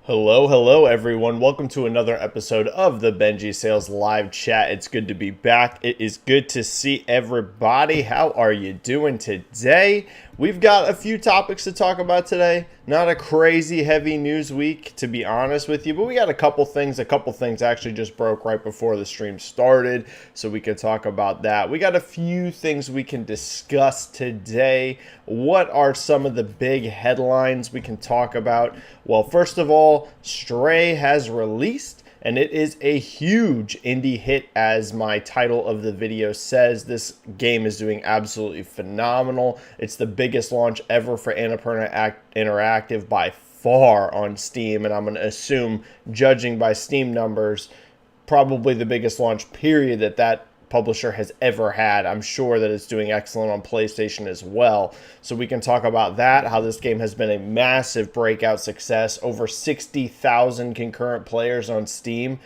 Hello everyone. Welcome to another episode of the Benji-Sales live chat. It's good to be back. It is good to see everybody. How are you doing today? We've got a few topics to talk about today. Not a crazy heavy news week, to be honest with you, but we got a couple things. A couple things actually just broke right before the stream started, so we can talk about that. We got a few things we can discuss today. What are some of the big headlines we can talk about? Well, first of all, Stray has released, and it is a huge indie hit, as my title of the video says. This game is doing absolutely phenomenal. It's the biggest launch ever for Annapurna Interactive by far on Steam, and I'm going to assume, judging by Steam numbers, probably the biggest launch period that publisher has ever had. I'm sure that it's doing excellent on PlayStation as well. So we can talk about that, how this game has been a massive breakout success. Over 60,000 concurrent players on Steam.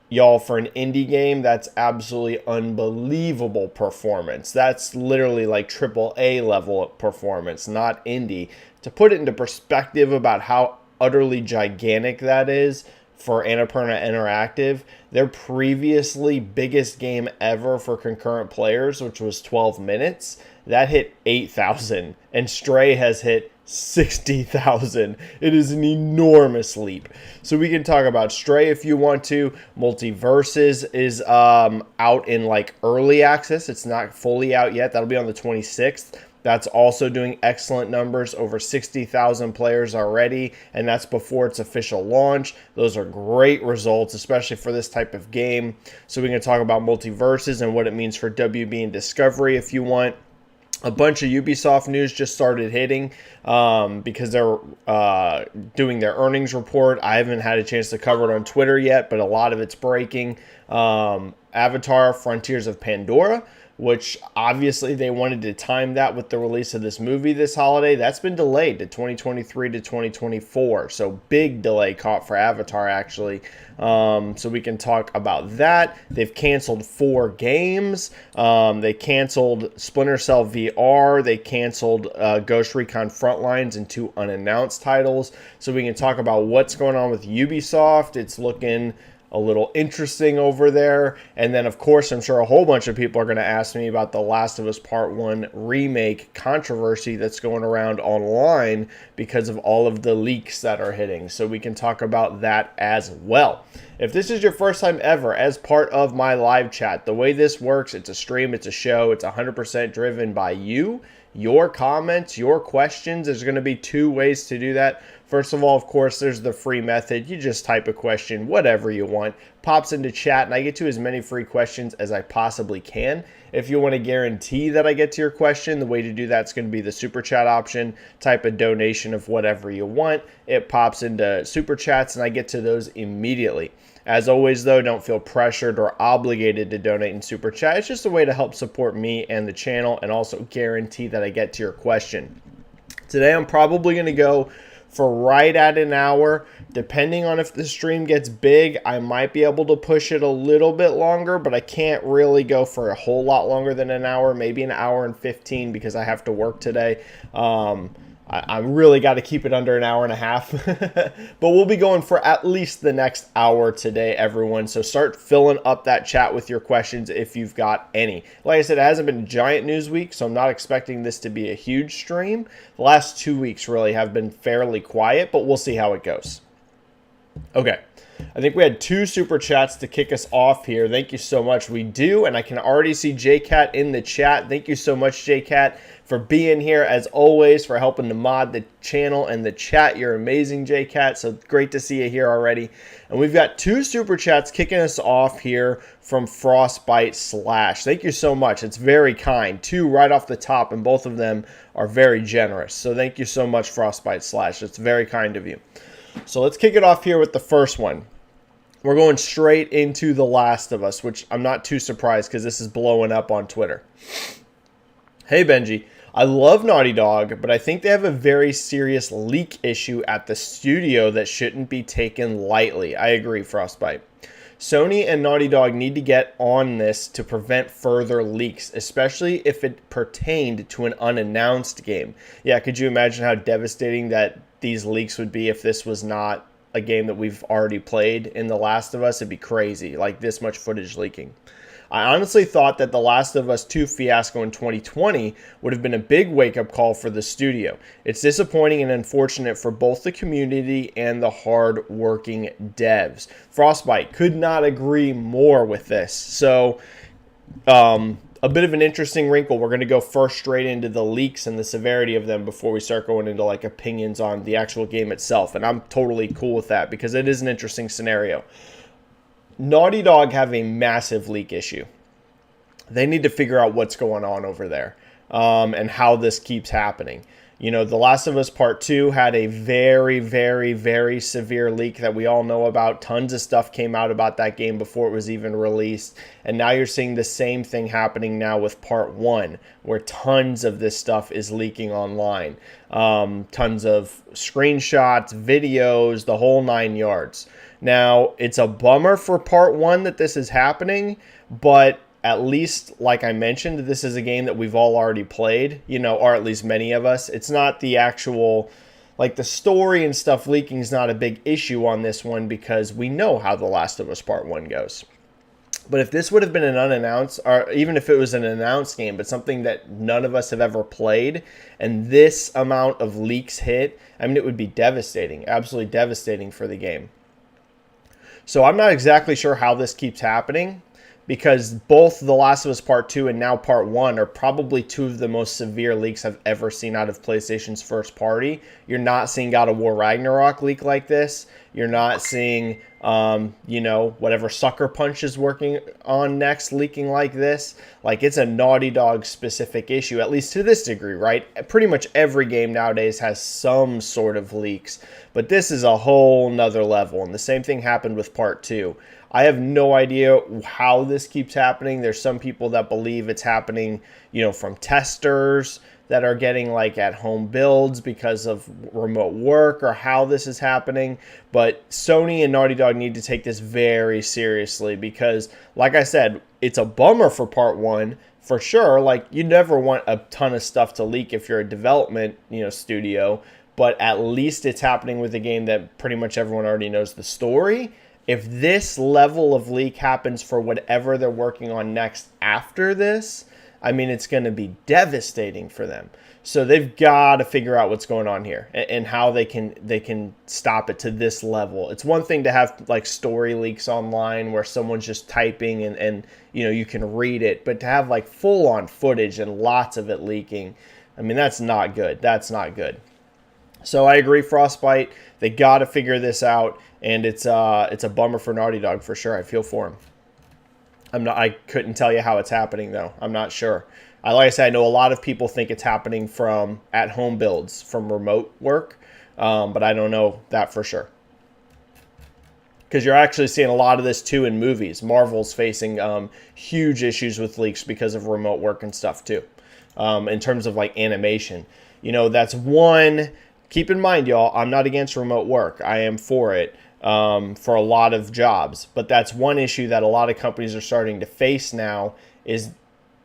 Y'all, for an indie game, that's absolutely unbelievable performance. That's literally like AAA level performance, not indie. To put it into perspective about how utterly gigantic that is, for Annapurna Interactive, their previously biggest game ever for concurrent players, which was 12 minutes, that hit 8,000, and Stray has hit 60,000. It is an enormous leap. So we can talk about Stray if you want to. MultiVersus is out in like early access. It's not fully out yet. That'll be on the 26th. That's also doing excellent numbers, over 60,000 players already, and that's before its official launch. Those are great results, especially for this type of game. So we can talk about MultiVersus and what it means for WB and Discovery if you want. A bunch of Ubisoft news just started hitting because they're doing their earnings report. I haven't had a chance to cover it on Twitter yet, but a lot of it's breaking. Avatar: Frontiers of Pandora, which obviously they wanted to time that with the release of this movie this holiday. That's been delayed to 2023 to 2024. So big delay caught for Avatar, actually. So we can talk about that. They've canceled 4 games. They canceled Splinter Cell VR. They canceled Ghost Recon Frontlines and 2 unannounced titles. So we can talk about what's going on with Ubisoft. It's looking a little interesting over there. And then, of course, I'm sure a whole bunch of people are going to ask me about the Last of Us Part 1 remake controversy that's going around online because of all of the leaks that are hitting. So we can talk about that as well. If this is your first time ever as part of my live chat, the way this works, it's a stream, it's a show, it's 100% driven by you, your comments, your questions. There's going to be 2 ways to do that. First of all, of course, there's the free method. You just type a question, whatever you want, pops into chat, and I get to as many free questions as I possibly can. If you want to guarantee that I get to your question, the way to do that is going to be the super chat option. Type a donation of whatever you want. It pops into super chats, and I get to those immediately. As always, though, don't feel pressured or obligated to donate in super chat. It's just a way to help support me and the channel and also guarantee that I get to your question. Today, I'm probably going to go for right at an hour. Depending on if the stream gets big, I might be able to push it a little bit longer, but I can't really go for a whole lot longer than an hour, maybe an hour and 15 because I have to work today. I really got to keep it under an hour and a half, but we'll be going for at least the next hour today, everyone. So start filling up that chat with your questions if you've got any. Like I said, it hasn't been a giant news week, so I'm not expecting this to be a huge stream. The last 2 weeks really have been fairly quiet, but we'll see how it goes. Okay. I think we had 2 super chats to kick us off here. Thank you so much. We do, and I can already see JCat in the chat. Thank you so much, JCat, for being here, as always, for helping to mod the channel and the chat. You're amazing, JCat, so great to see you here already. And we've got 2 super chats kicking us off here from Frostbite Slash. Thank you so much. It's very kind. 2 right off the top, and both of them are very generous. So thank you so much, Frostbite Slash. It's very kind of you. So let's kick it off here with the first one. We're going straight into The Last of Us, which I'm not too surprised because this is blowing up on Twitter. Hey, Benji. I love Naughty Dog, but I think they have a very serious leak issue at the studio that shouldn't be taken lightly. I agree, Frostbite. Sony and Naughty Dog need to get on this to prevent further leaks, especially if it pertained to an unannounced game. Yeah, could you imagine how devastating that these leaks would be if this was not a game that we've already played in The Last of Us, it'd be crazy, like this much footage leaking. I honestly thought that The Last of Us 2 fiasco in 2020 would have been a big wake-up call for the studio. It's disappointing and unfortunate for both the community and the hard-working devs. Frostbite could not agree more with this. So, a bit of an interesting wrinkle. We're going to go first straight into the leaks and the severity of them before we start going into like opinions on the actual game itself. And I'm totally cool with that because it is an interesting scenario. Naughty Dog have a massive leak issue. They need to figure out what's going on over there and how this keeps happening. You know, The Last of Us Part 2 had a very, very, very severe leak that we all know about. Tons of stuff came out about that game before it was even released. And now you're seeing the same thing happening now with Part 1, where tons of this stuff is leaking online. Tons of screenshots, videos, the whole 9 yards. Now, it's a bummer for Part 1 that this is happening, but at least, like I mentioned, this is a game that we've all already played, you know, or at least many of us. It's not the actual, like the story and stuff leaking is not a big issue on this one because we know how The Last of Us Part 1 goes. But if this would have been an unannounced, or even if it was an announced game, but something that none of us have ever played, and this amount of leaks hit, I mean, it would be devastating, absolutely devastating for the game. So I'm not exactly sure how this keeps happening, because both The Last of Us Part 2 and now Part 1 are probably two of the most severe leaks I've ever seen out of PlayStation's first party. You're not seeing God of War Ragnarok leak like this. You're not seeing, you know, whatever Sucker Punch is working on next leaking like this. Like, it's a Naughty Dog specific issue, at least to this degree, right? Pretty much every game nowadays has some sort of leaks, but this is a whole nother level, and the same thing happened with Part 2. I have no idea how this keeps happening. There's some people that believe it's happening, you know, from testers that are getting like at home builds because of remote work or how this is happening. But Sony and Naughty Dog need to take this very seriously because, like I said, it's a bummer for Part 1 for sure. Like, you never want a ton of stuff to leak if you're a development, you know, studio, but at least it's happening with a game that pretty much everyone already knows the story. If this level of leak happens for whatever they're working on next after this, I mean, it's going to be devastating for them. So they've got to figure out what's going on here and how they can stop it to this level. It's one thing to have like story leaks online where someone's just typing and you know, you can read it, but to have like full on footage and lots of it leaking, I mean, that's not good. That's not good. So I agree, Frostbite. They got to figure this out, and it's a bummer for Naughty Dog for sure. I feel for them. I couldn't tell you how it's happening though. I'm not sure. Like I said, I know a lot of people think it's happening from at-home builds, from remote work, but I don't know that for sure. Because you're actually seeing a lot of this too in movies. Marvel's facing huge issues with leaks because of remote work and stuff too. In terms of like animation, you know, that's one. Keep in mind, y'all, I'm not against remote work. I am for it for a lot of jobs. But that's one issue that a lot of companies are starting to face now is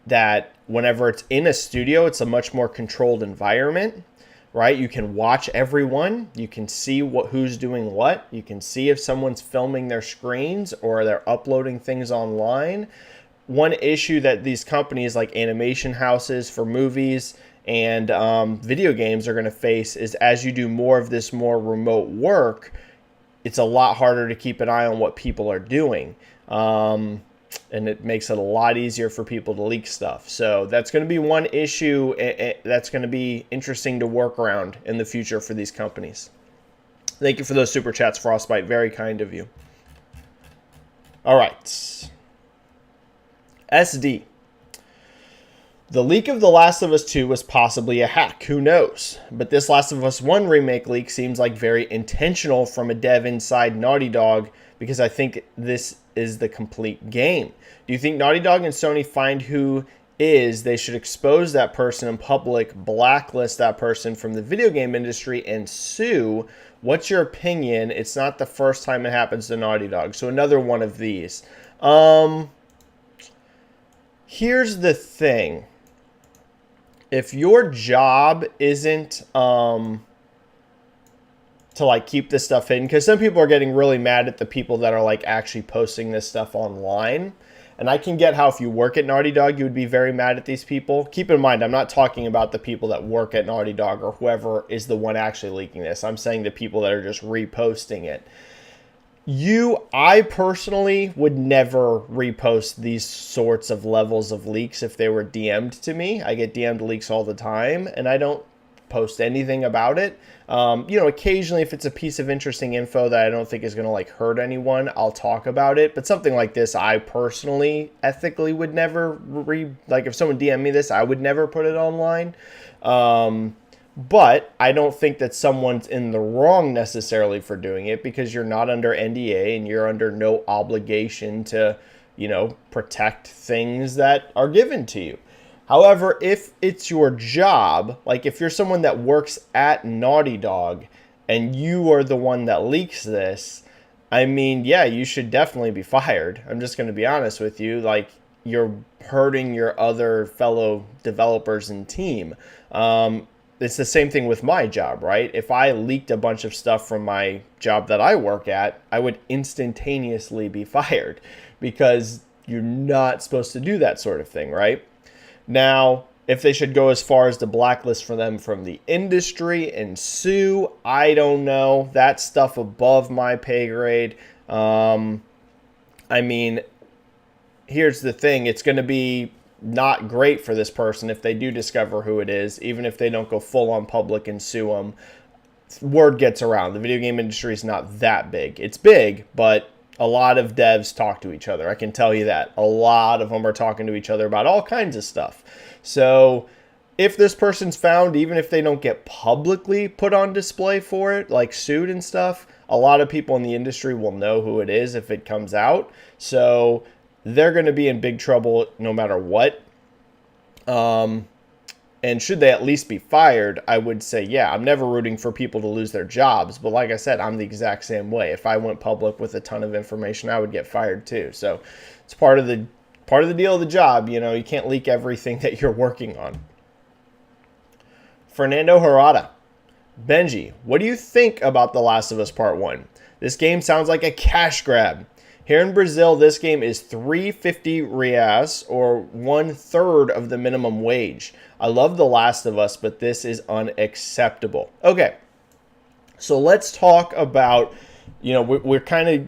that whenever it's in a studio, it's a much more controlled environment, right? You can watch everyone. You can see who's doing what. You can see if someone's filming their screens or they're uploading things online. One issue that these companies like animation houses for movies and video games are going to face is as you do more of this more remote work, it's a lot harder to keep an eye on what people are doing. And it makes it a lot easier for people to leak stuff. So that's going to be one issue that's going to be interesting to work around in the future for these companies. Thank you for those super chats, Frostbite. Very kind of you. All right. SD. The leak of The Last of Us 2 was possibly a hack, who knows? But this Last of Us 1 remake leak seems like very intentional from a dev inside Naughty Dog because I think this is the complete game. Do you think Naughty Dog and Sony find who is, they should expose that person in public, blacklist that person from the video game industry, and sue? What's your opinion? It's not the first time it happens to Naughty Dog. So another one of these. Here's the thing. If your job isn't to like keep this stuff hidden, because some people are getting really mad at the people that are like actually posting this stuff online. And I can get how if you work at Naughty Dog, you would be very mad at these people. Keep in mind, I'm not talking about the people that work at Naughty Dog or whoever is the one actually leaking this. I'm saying the people that are just reposting it. I personally would never repost these sorts of levels of leaks if they were DM'd to me. I get DM'd leaks all the time, and I don't post anything about it. Occasionally if it's a piece of interesting info that I don't think is going to like hurt anyone, I'll talk about it. But something like this, I personally, ethically would never like if someone DM me this, I would never put it online. But I don't think that someone's in the wrong necessarily for doing it, because you're not under NDA and you're under no obligation to, protect things that are given to you. However, if it's your job, like if you're someone that works at Naughty Dog and you are the one that leaks this, I mean, yeah, you should definitely be fired. I'm just going to be honest with you. Like, you're hurting your other fellow developers and team. It's the same thing with my job, right? If I leaked a bunch of stuff from my job that I work at, I would instantaneously be fired, because you're not supposed to do that sort of thing, right? Now, if they should go as far as to blacklist for them from the industry and sue, I don't know. That's stuff above my pay grade. I mean, here's the thing. It's going to be not great for this person if they do discover who it is, even if they don't go full on public and sue them. Word gets around. The video game industry is not that big. It's big, but a lot of devs talk to each other. I can tell you that. A lot of them are talking to each other about all kinds of stuff. So if this person's found, even if they don't get publicly put on display for it, like sued and stuff, a lot of people in the industry will know who it is if it comes out. So they're going to be in big trouble no matter what. And should they at least be fired, I would say, yeah, I'm never rooting for people to lose their jobs. But like I said, I'm the exact same way. If I went public with a ton of information, I would get fired too. So it's part of the deal of the job. You can't leak everything that you're working on. Fernando Harada. Benji, what do you think about The Last of Us Part 1? This game sounds like a cash grab. Here in Brazil, this game is 350 reais, or 1/3 of the minimum wage. I love The Last of Us, but this is unacceptable. Okay, so let's talk about, we're kind of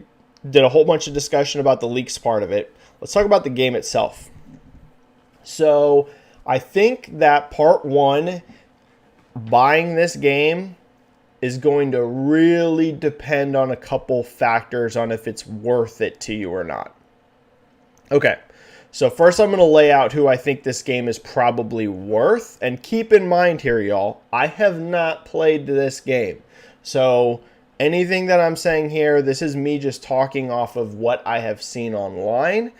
did a whole bunch of discussion about the leaks part of it. Let's talk about the game itself. So I think that Part 1, buying this game, is going to really depend on a couple factors on if it's worth it to you or not. Okay, so first I'm going to lay out who I think this game is probably worth. And keep in mind here, y'all, I have not played this game. So anything that I'm saying here, this is me just talking off of what I have seen online.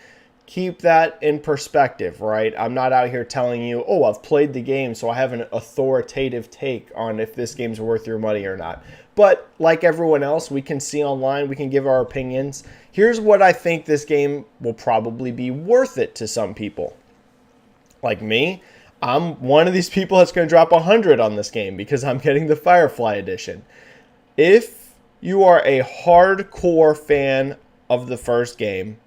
Keep that in perspective, right? I'm not out here telling you, oh, I've played the game, so I have an authoritative take on if this game's worth your money or not. But like everyone else, we can see online, we can give our opinions. Here's what I think this game will probably be worth it to some people. Like me, I'm one of these people that's going to drop 100 on this game because I'm getting the Firefly Edition. If you are a hardcore fan of the first game,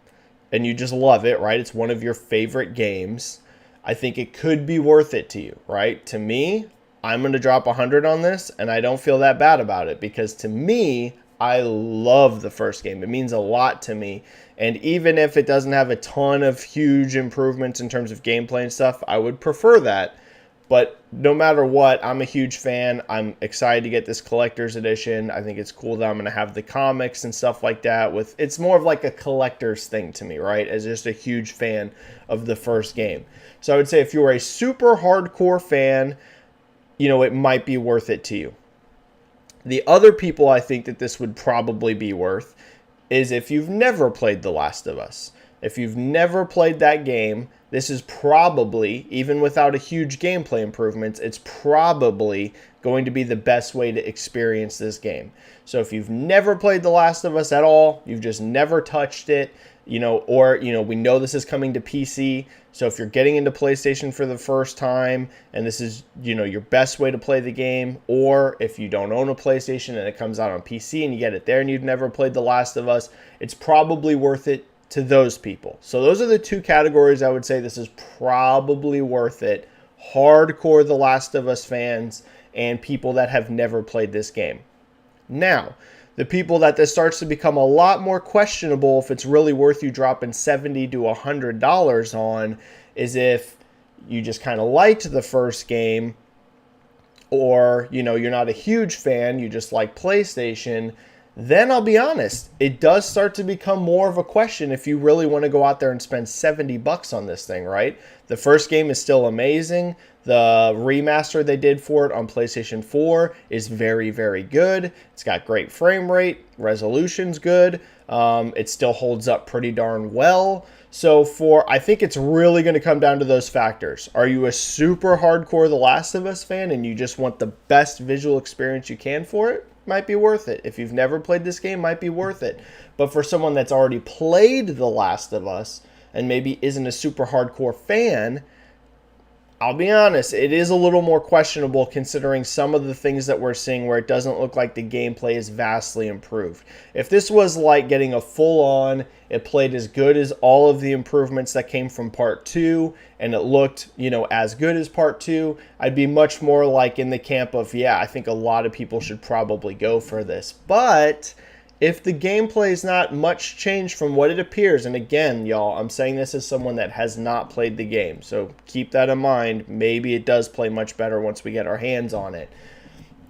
and you just love it, right? It's one of your favorite games. I think it could be worth it to you, right? To me, I'm going to drop 100 on this, and I don't feel that bad about it, because to me, I love the first game. It means a lot to me. And even if it doesn't have a ton of huge improvements in terms of gameplay and stuff, I would prefer that. But no matter what, I'm a huge fan. I'm excited to get this collector's edition. I think it's cool that I'm going to have the comics and stuff like that. It's more of like a collector's thing to me, right? As just a huge fan of the first game. So I would say if you're a super hardcore fan, it might be worth it to you. The other people I think that this would probably be worth is if you've never played The Last of Us. If you've never played that game, this is probably, even without a huge gameplay improvements, it's probably going to be the best way to experience this game. So if you've never played The Last of Us at all, you've just never touched it, or, we know this is coming to PC. So if you're getting into PlayStation for the first time and this is, your best way to play the game, or if you don't own a PlayStation and it comes out on PC and you get it there and you've never played The Last of Us, it's probably worth it to those people. So those are the two categories I would say this is probably worth it. Hardcore The Last of Us fans and people that have never played this game. Now, the people that this starts to become a lot more questionable if it's really worth you dropping $70 to $100 on is if you just kind of liked the first game, or, you're not a huge fan, you just like PlayStation. Then I'll be honest, it does start to become more of a question if you really want to go out there and spend $70 on this thing, right? The first game is still amazing. The remaster they did for it on PlayStation 4 is very, very good. It's got great frame rate, resolution's good. It still holds up pretty darn well. So I think it's really going to come down to those factors. Are you a super hardcore The Last of Us fan and you just want the best visual experience you can for it? Might be worth it. If you've never played this game, might be worth it. But for someone that's already played The Last of Us and maybe isn't a super hardcore fan, I'll be honest, it is a little more questionable considering some of the things that we're seeing where it doesn't look like the gameplay is vastly improved. If this was like getting a full-on, it played as good as all of the improvements that came from Part 2, and it looked, as good as Part 2, I'd be much more like in the camp of, yeah, I think a lot of people should probably go for this. But if the gameplay is not much changed from what it appears, and again, y'all, I'm saying this as someone that has not played the game, so keep that in mind. Maybe it does play much better once we get our hands on it.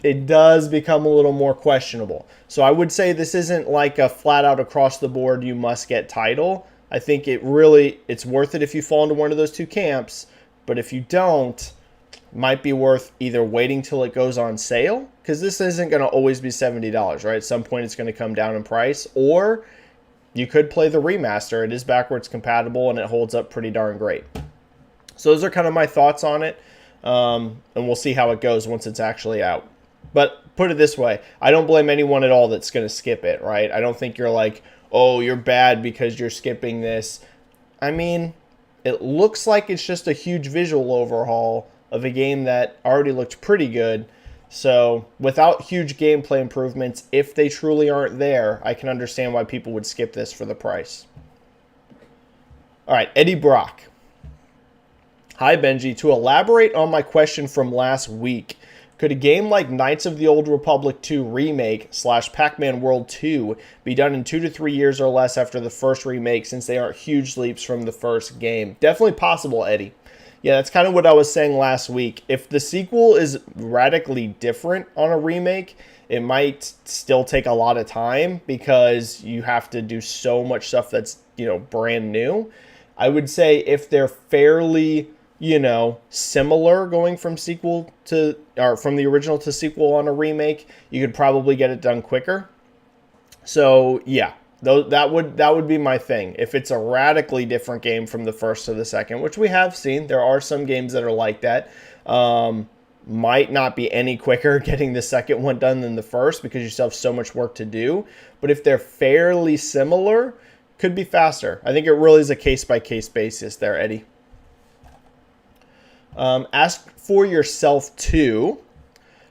It does become a little more questionable. So I would say this isn't like a flat out across the board, you must get title. I think it's worth it if you fall into one of those two camps, but if you don't, might be worth either waiting till it goes on sale, because this isn't going to always be $70, right? At some point it's going to come down in price, or you could play the remaster. It is backwards compatible and it holds up pretty darn great. So those are kind of my thoughts on it, and we'll see how it goes once it's actually out. But put it this way, I don't blame anyone at all that's going to skip it, right? I don't think you're like, oh, you're bad because you're skipping this. I mean, it looks like it's just a huge visual overhaul of a game that already looked pretty good. So without huge gameplay improvements, if they truly aren't there, I can understand why people would skip this for the price. All right, Eddie Brock. Hi, Benji. To elaborate on my question from last week, could a game like Knights of the Old Republic 2 Remake / Pac-Man World 2 be done in 2 to 3 years or less after the first remake, since they aren't huge leaps from the first game? Definitely possible, Eddie. Yeah, that's kind of what I was saying last week. If the sequel is radically different on a remake, it might still take a lot of time because you have to do so much stuff that's, brand new. I would say if they're fairly, similar going from sequel to, or from the original to sequel on a remake, you could probably get it done quicker. So, yeah. That would be my thing. If it's a radically different game from the first to the second, which we have seen, there are some games that are like that, might not be any quicker getting the second one done than the first because you still have so much work to do. But if they're fairly similar, could be faster. I think it really is a case-by-case basis there, Eddie. Ask for yourself too.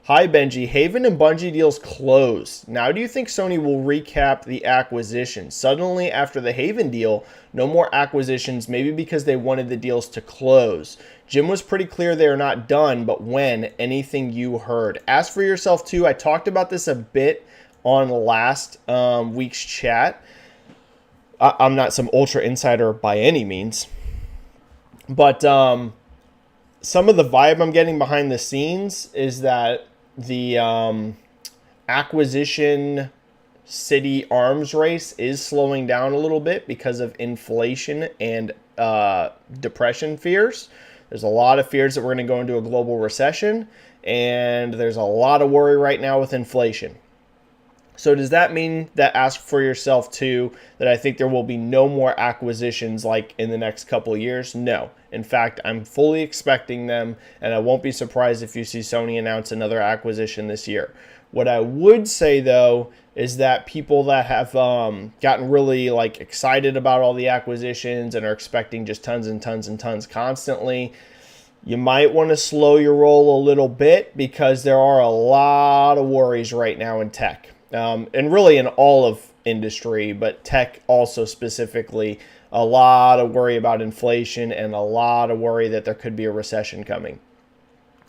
Hi, Benji. Haven and Bungie deals closed. Now, do you think Sony will recap the acquisition? Suddenly, after the Haven deal, no more acquisitions, maybe because they wanted the deals to close. Jim was pretty clear they are not done, but when? Anything you heard? Ask for yourself, too. I talked about this a bit on last week's chat. I'm not some ultra insider by any means, but some of the vibe I'm getting behind the scenes is that the acquisition city arms race is slowing down a little bit because of inflation and depression fears. There's a lot of fears that we're going to go into a global recession, and there's a lot of worry right now with inflation. So does that mean that, ask for yourself too, that I think there will be no more acquisitions like in the next couple of years? No. In fact, I'm fully expecting them, and I won't be surprised if you see Sony announce another acquisition this year. What I would say though is that people that have gotten really excited about all the acquisitions and are expecting just tons and tons and tons constantly, you might want to slow your roll a little bit, because there are a lot of worries right now in tech. And really in all of industry, but tech also specifically, a lot of worry about inflation and a lot of worry that there could be a recession coming.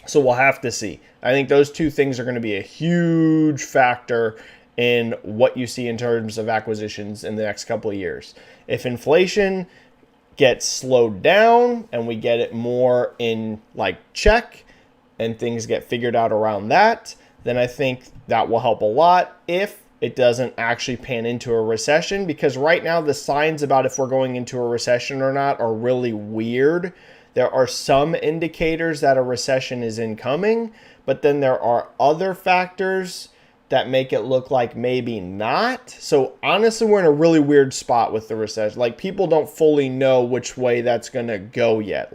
So we'll have to see. I think those two things are going to be a huge factor in what you see in terms of acquisitions in the next couple of years. If inflation gets slowed down and we get it more in check and things get figured out around that, then I think that will help a lot if it doesn't actually pan into a recession, because right now the signs about if we're going into a recession or not are really weird. There are some indicators that a recession is incoming, but then there are other factors that make it look like maybe not. So honestly, we're in a really weird spot with the recession. People don't fully know which way that's going to go yet.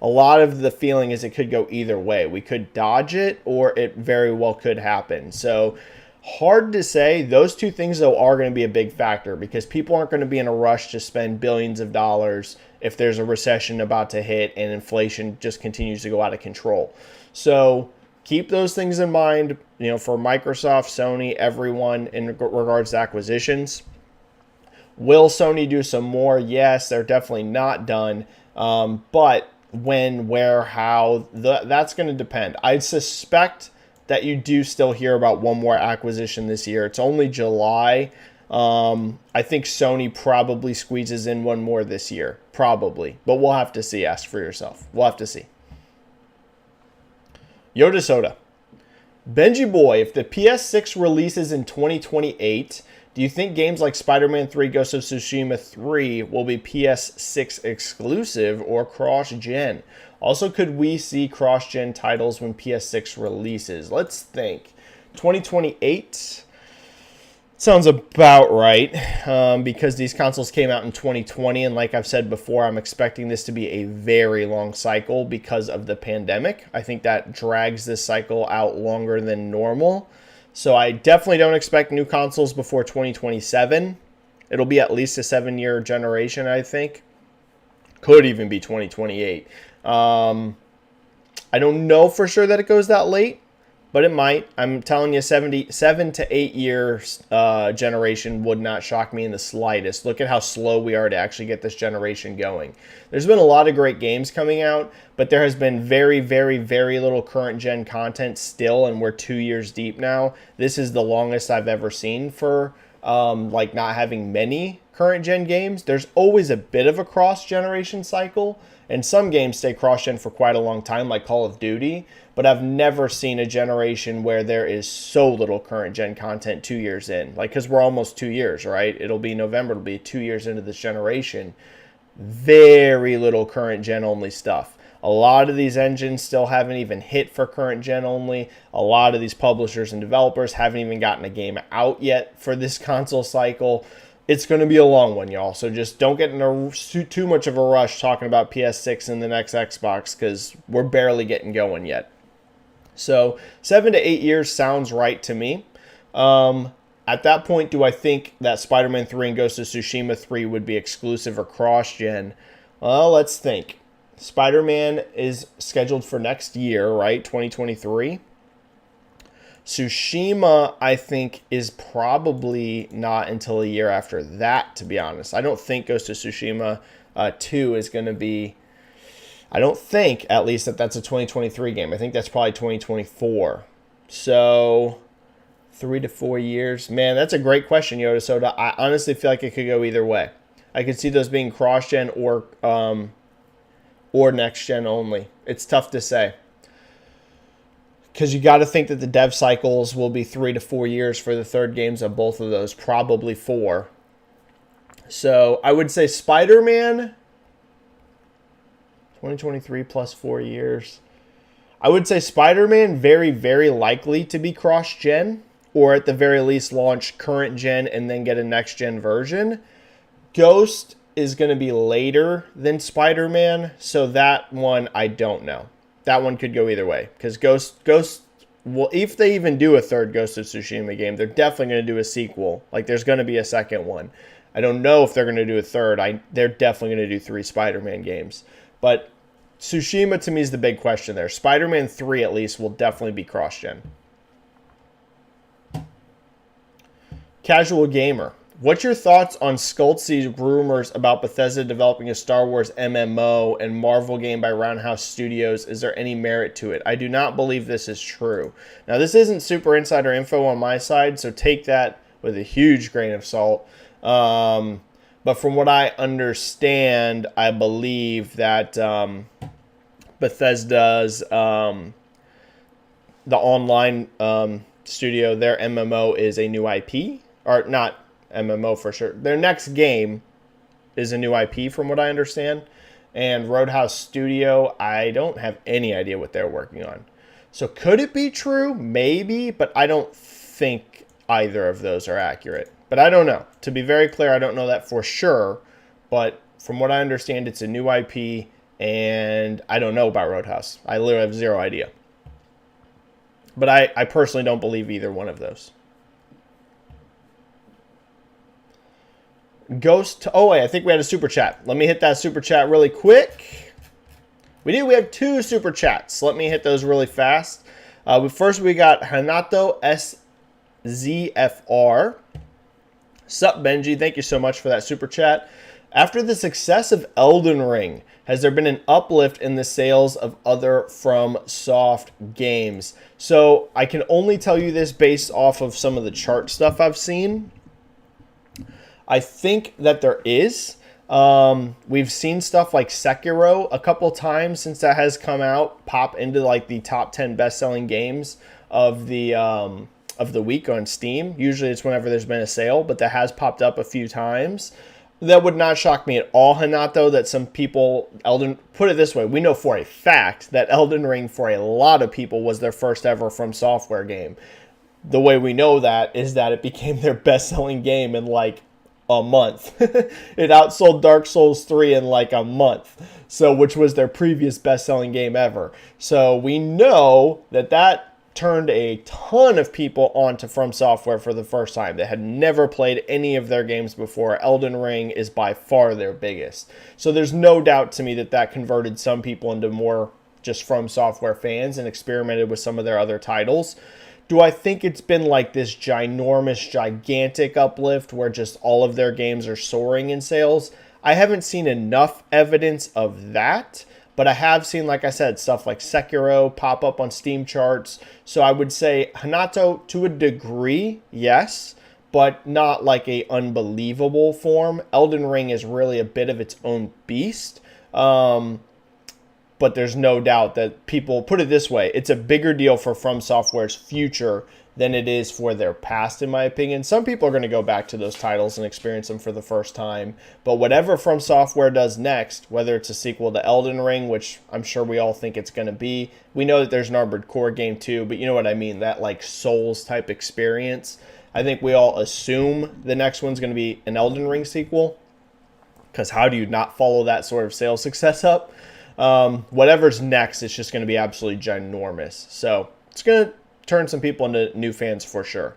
A lot of the feeling is it could go either way. We could dodge it, or it very well could happen. So hard to say. Those two things, though, are going to be a big factor, because people aren't going to be in a rush to spend billions of dollars if there's a recession about to hit and inflation just continues to go out of control. So keep those things in mind, for Microsoft, Sony, everyone in regards to acquisitions. Will Sony do some more? Yes, they're definitely not done. But when, where, how, that's going to depend. I suspect that you do still hear about one more acquisition this year. It's only July. I think Sony probably squeezes in one more this year. Probably. But we'll have to see. Ask for yourself. We'll have to see. Yoda Soda. Benji Boy, if the PS6 releases in 2028, do you think games like Spider-Man 3, Ghost of Tsushima 3 will be PS6 exclusive or cross-gen? Also, could we see cross-gen titles when PS6 releases? Let's think. 2028 sounds about right, because these consoles came out in 2020, and like I've said before, I'm expecting this to be a very long cycle because of the pandemic. I think that drags this cycle out longer than normal. So I definitely don't expect new consoles before 2027. It'll be at least a 7-year generation, I think. Could even be 2028. I don't know for sure that it goes that late, but it might. I'm telling you, 7 to 8 years generation would not shock me in the slightest. Look at how slow we are to actually get this generation going. There's been a lot of great games coming out, but there has been very, very, very little current gen content still, and we're 2 years deep now. This is the longest I've ever seen for not having many current gen games. There's always a bit of a cross generation cycle, and some games stay cross gen for quite a long time, like Call of Duty. But I've never seen a generation where there is so little current gen content 2 years in. Because we're almost 2 years, right? It'll be November. It'll be 2 years into this generation. Very little current gen only stuff. A lot of these engines still haven't even hit for current gen only. A lot of these publishers and developers haven't even gotten a game out yet for this console cycle. It's going to be a long one, y'all. So just don't get in too much of a rush talking about PS6 and the next Xbox, because we're barely getting going yet. So 7 to 8 years sounds right to me. At that point, do I think that Spider-Man 3 and Ghost of Tsushima 3 would be exclusive or cross-gen? Well, let's think. Spider-Man is scheduled for next year, right? 2023. Tsushima, I think, is probably not until a year after that, to be honest. I don't think Ghost of Tsushima 2 is going to be... I don't think, at least, that that's a 2023 game. I think that's probably 2024. So, 3 to 4 years. Man, that's a great question, Yoda Soda. I honestly feel like it could go either way. I could see those being cross-gen or next-gen only. It's tough to say. Because you got to think that the dev cycles will be 3 to 4 years for the third games of both of those. Probably 4. So, I would say Spider-Man... 2023 plus 4 years. I would say Spider-Man very, very likely to be cross-gen. or at the very least launch current gen and then get a next gen version. Ghost is going to be later than Spider-Man, so that one I don't know. That one could go either way, because Ghost, well, if they even do a third Ghost of Tsushima game, they're definitely going to do a sequel. Like, there's going to be a second one. I don't know if they're going to do a third. They're definitely going to do 3 Spider-Man games. But Tsushima, to me, is the big question there. Spider-Man 3, at least, will definitely be cross-gen. Casual Gamer. What's your thoughts on Skulltzy's rumors about Bethesda developing a Star Wars MMO and Marvel game by Roundhouse Studios? Is there any merit to it? I do not believe this is true. Now, this isn't super insider info on my side, so take that with a huge grain of salt. But from what I understand, I believe that Bethesda's the online studio, their MMO is a new IP, or not MMO for sure. Their next game is a new IP from what I understand. And Roadhouse Studio, I don't have any idea what they're working on. So could it be true? Maybe, but I don't think either of those are accurate. But I don't know. To be very clear, I don't know that for sure. But from what I understand, it's a new IP, and I don't know about Roadhouse. I literally have zero idea. But I personally don't believe either one of those. Ghost. Oh, wait, I think we had a super chat. Let me hit that super chat really quick. We do. We have 2 super chats. Let me hit those really fast. First, we got Hanato SZFR. Sup, Benji. Thank you so much for that super chat. After the success of Elden Ring, has there been an uplift in the sales of other FromSoft games? So I can only tell you this based off of some of the chart stuff I've seen. I think that there is. We've seen stuff like Sekiro a couple times since that has come out pop into like the top 10 best-selling games of the week on Steam. Usually it's whenever there's been a sale, but that has popped up a few times. That would not shock me at all, Hanato, that some people, put it this way, we know for a fact that Elden Ring for a lot of people was their first ever From Software game. The way we know that is that it became their best-selling game in like a month. It outsold Dark Souls 3 in like a month, so which was their previous best-selling game ever. So we know that turned a ton of people onto From Software for the first time. They had never played any of their games before. Elden Ring is by far their biggest. So there's no doubt to me that converted some people into more just From Software fans and experimented with some of their other titles. Do I think it's been like this ginormous, gigantic uplift where just all of their games are soaring in sales? I haven't seen enough evidence of that, but I have seen, like I said, stuff like Sekiro pop up on Steam charts. So I would say, Hanato, to a degree, yes, but not like a unbelievable form. Elden Ring is really a bit of its own beast. But there's no doubt that people, put it this way, it's a bigger deal for From Software's future than it is for their past, in my opinion. Some people are going to go back to those titles and experience them for the first time. But whatever From Software does next, whether it's a sequel to Elden Ring, which I'm sure we all think it's going to be. We know that there's an Armored Core game too, but you know what I mean, that like Souls type experience. I think we all assume the next one's going to be an Elden Ring sequel, because how do you not follow that sort of sales success up? Whatever's next, it's just going to be absolutely ginormous. So it's going to turn some people into new fans for sure.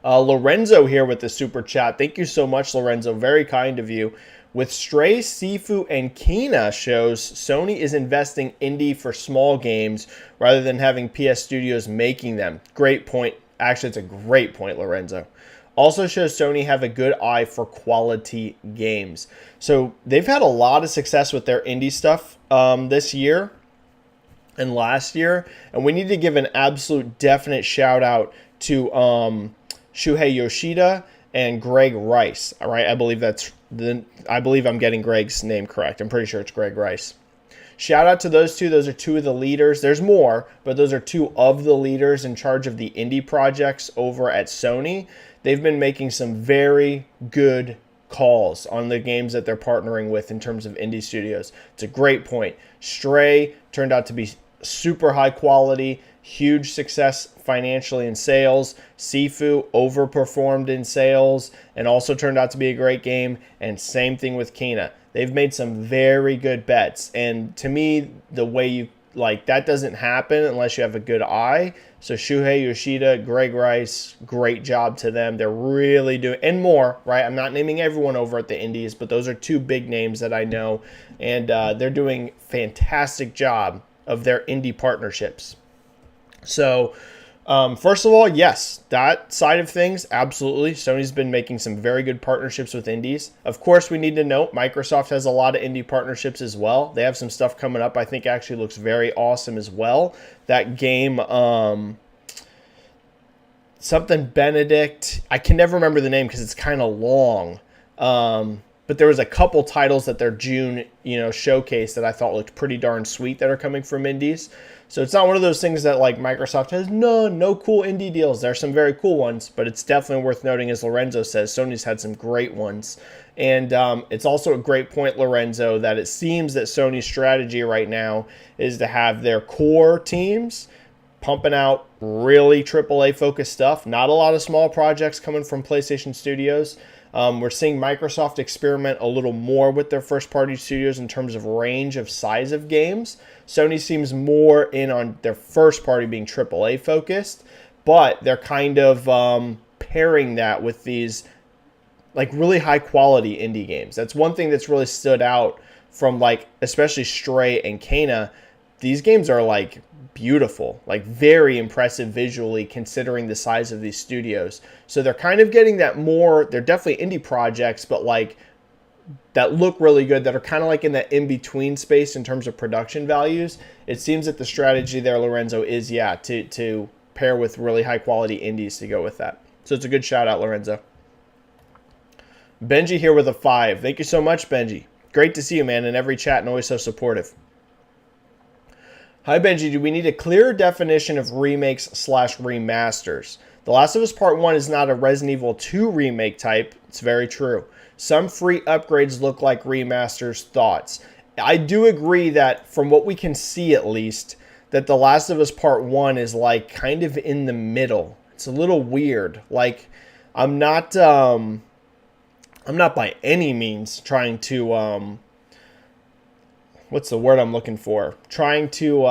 Lorenzo here with the super chat. Thank you so much, Lorenzo. Very kind of you. With Stray, Sifu, and Kina shows, Sony is investing indie for small games rather than having PS Studios making them. Great point. Actually, it's a great point, Lorenzo. Also shows Sony have a good eye for quality games. So they've had a lot of success with their indie stuff this year and last year. And we need to give an absolute definite shout out to Shuhei Yoshida and Greg Rice. All right, I believe I'm getting Greg's name correct. I'm pretty sure it's Greg Rice. Shout out to those two. Those are 2 of the leaders. There's more, but those are 2 of the leaders in charge of the indie projects over at Sony. They've been making some very good calls on the games that they're partnering with in terms of indie studios. It's a great point. Stray turned out to be super high quality, huge success financially in sales. Sifu overperformed in sales and also turned out to be a great game. And same thing with Kena. They've made some very good bets. And to me, the way you like that doesn't happen unless you have a good eye. So Shuhei Yoshida, Greg Rice, great job to them. They're really doing, and more, right? I'm not naming everyone over at the Indies, but those are two big names that I know. And they're doing fantastic job of their indie partnerships. So, first of all, yes, that side of things, absolutely. Sony's been making some very good partnerships with indies. Of course, we need to note Microsoft has a lot of indie partnerships as well. They have some stuff coming up I think actually looks very awesome as well. That game, something Benedict, I can never remember the name because it's kind of long. But there was a couple titles that their June, showcase that I thought looked pretty darn sweet that are coming from indies. So it's not one of those things that like Microsoft has no cool indie deals. There are some very cool ones, but it's definitely worth noting, as Lorenzo says, Sony's had some great ones. And it's also a great point, Lorenzo, that it seems that Sony's strategy right now is to have their core teams pumping out really AAA focused stuff. Not a lot of small projects coming from PlayStation Studios. We're seeing Microsoft experiment a little more with their first-party studios in terms of range of size of games. Sony seems more in on their first-party being AAA focused, but they're kind of pairing that with these like really high-quality indie games. That's one thing that's really stood out from like especially Stray and Kena. These games are like beautiful, like very impressive visually considering the size of these studios. So they're kind of getting that more, they're definitely indie projects, but like that look really good, that are kind of like in that in-between space in terms of production values. It seems that the strategy there, Lorenzo, is to pair with really high quality indies to go with that. So it's a good shout out, Lorenzo. Benji here with a 5. Thank you so much, Benji. Great to see you, man, in every chat and always so supportive. Hi, Benji. Do we need a clearer definition of remakes/remasters? The Last of Us Part 1 is not a Resident Evil 2 remake type. It's very true. Some free upgrades look like remasters. Thoughts? I do agree that from what we can see at least, that The Last of Us Part 1 is like kind of in the middle. It's a little weird. Like, I'm not by any means trying to what's the word I'm looking for? Trying to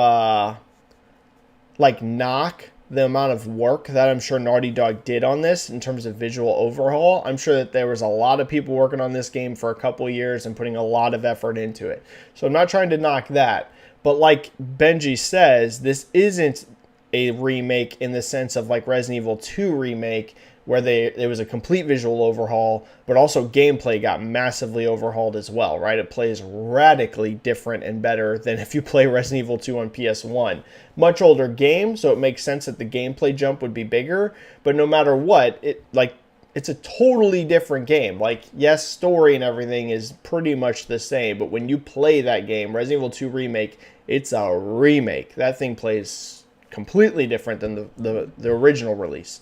like knock the amount of work that I'm sure Naughty Dog did on this in terms of visual overhaul. I'm sure that there was a lot of people working on this game for a couple years and putting a lot of effort into it. So I'm not trying to knock that. But like Benji says, this isn't a remake in the sense of like Resident Evil 2 remake, where there was a complete visual overhaul, but also gameplay got massively overhauled as well, right? It plays radically different and better than if you play Resident Evil 2 on PS1. Much older game, so it makes sense that the gameplay jump would be bigger, but no matter what, it's a totally different game. Like, yes, story and everything is pretty much the same, but when you play that game, Resident Evil 2 Remake, it's a remake. That thing plays completely different than the original release.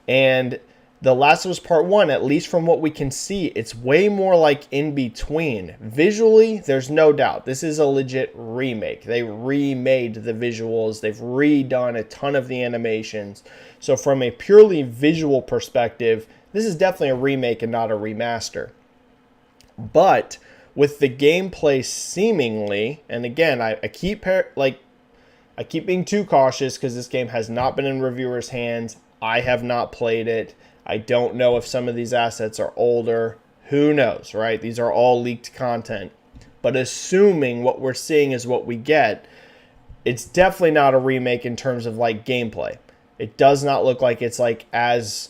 And The Last of Us Part 1, at least from what we can see, it's way more like in between. Visually, there's no doubt. This is a legit remake. They remade the visuals. They've redone a ton of the animations. So from a purely visual perspective, this is definitely a remake and not a remaster. But with the gameplay seemingly, and again, I keep being too cautious because this game has not been in reviewers' hands. I have not played it. I don't know if some of these assets are older. Who knows, right? These are all leaked content. But assuming what we're seeing is what we get, it's definitely not a remake in terms of like gameplay. It does not look like it's like as,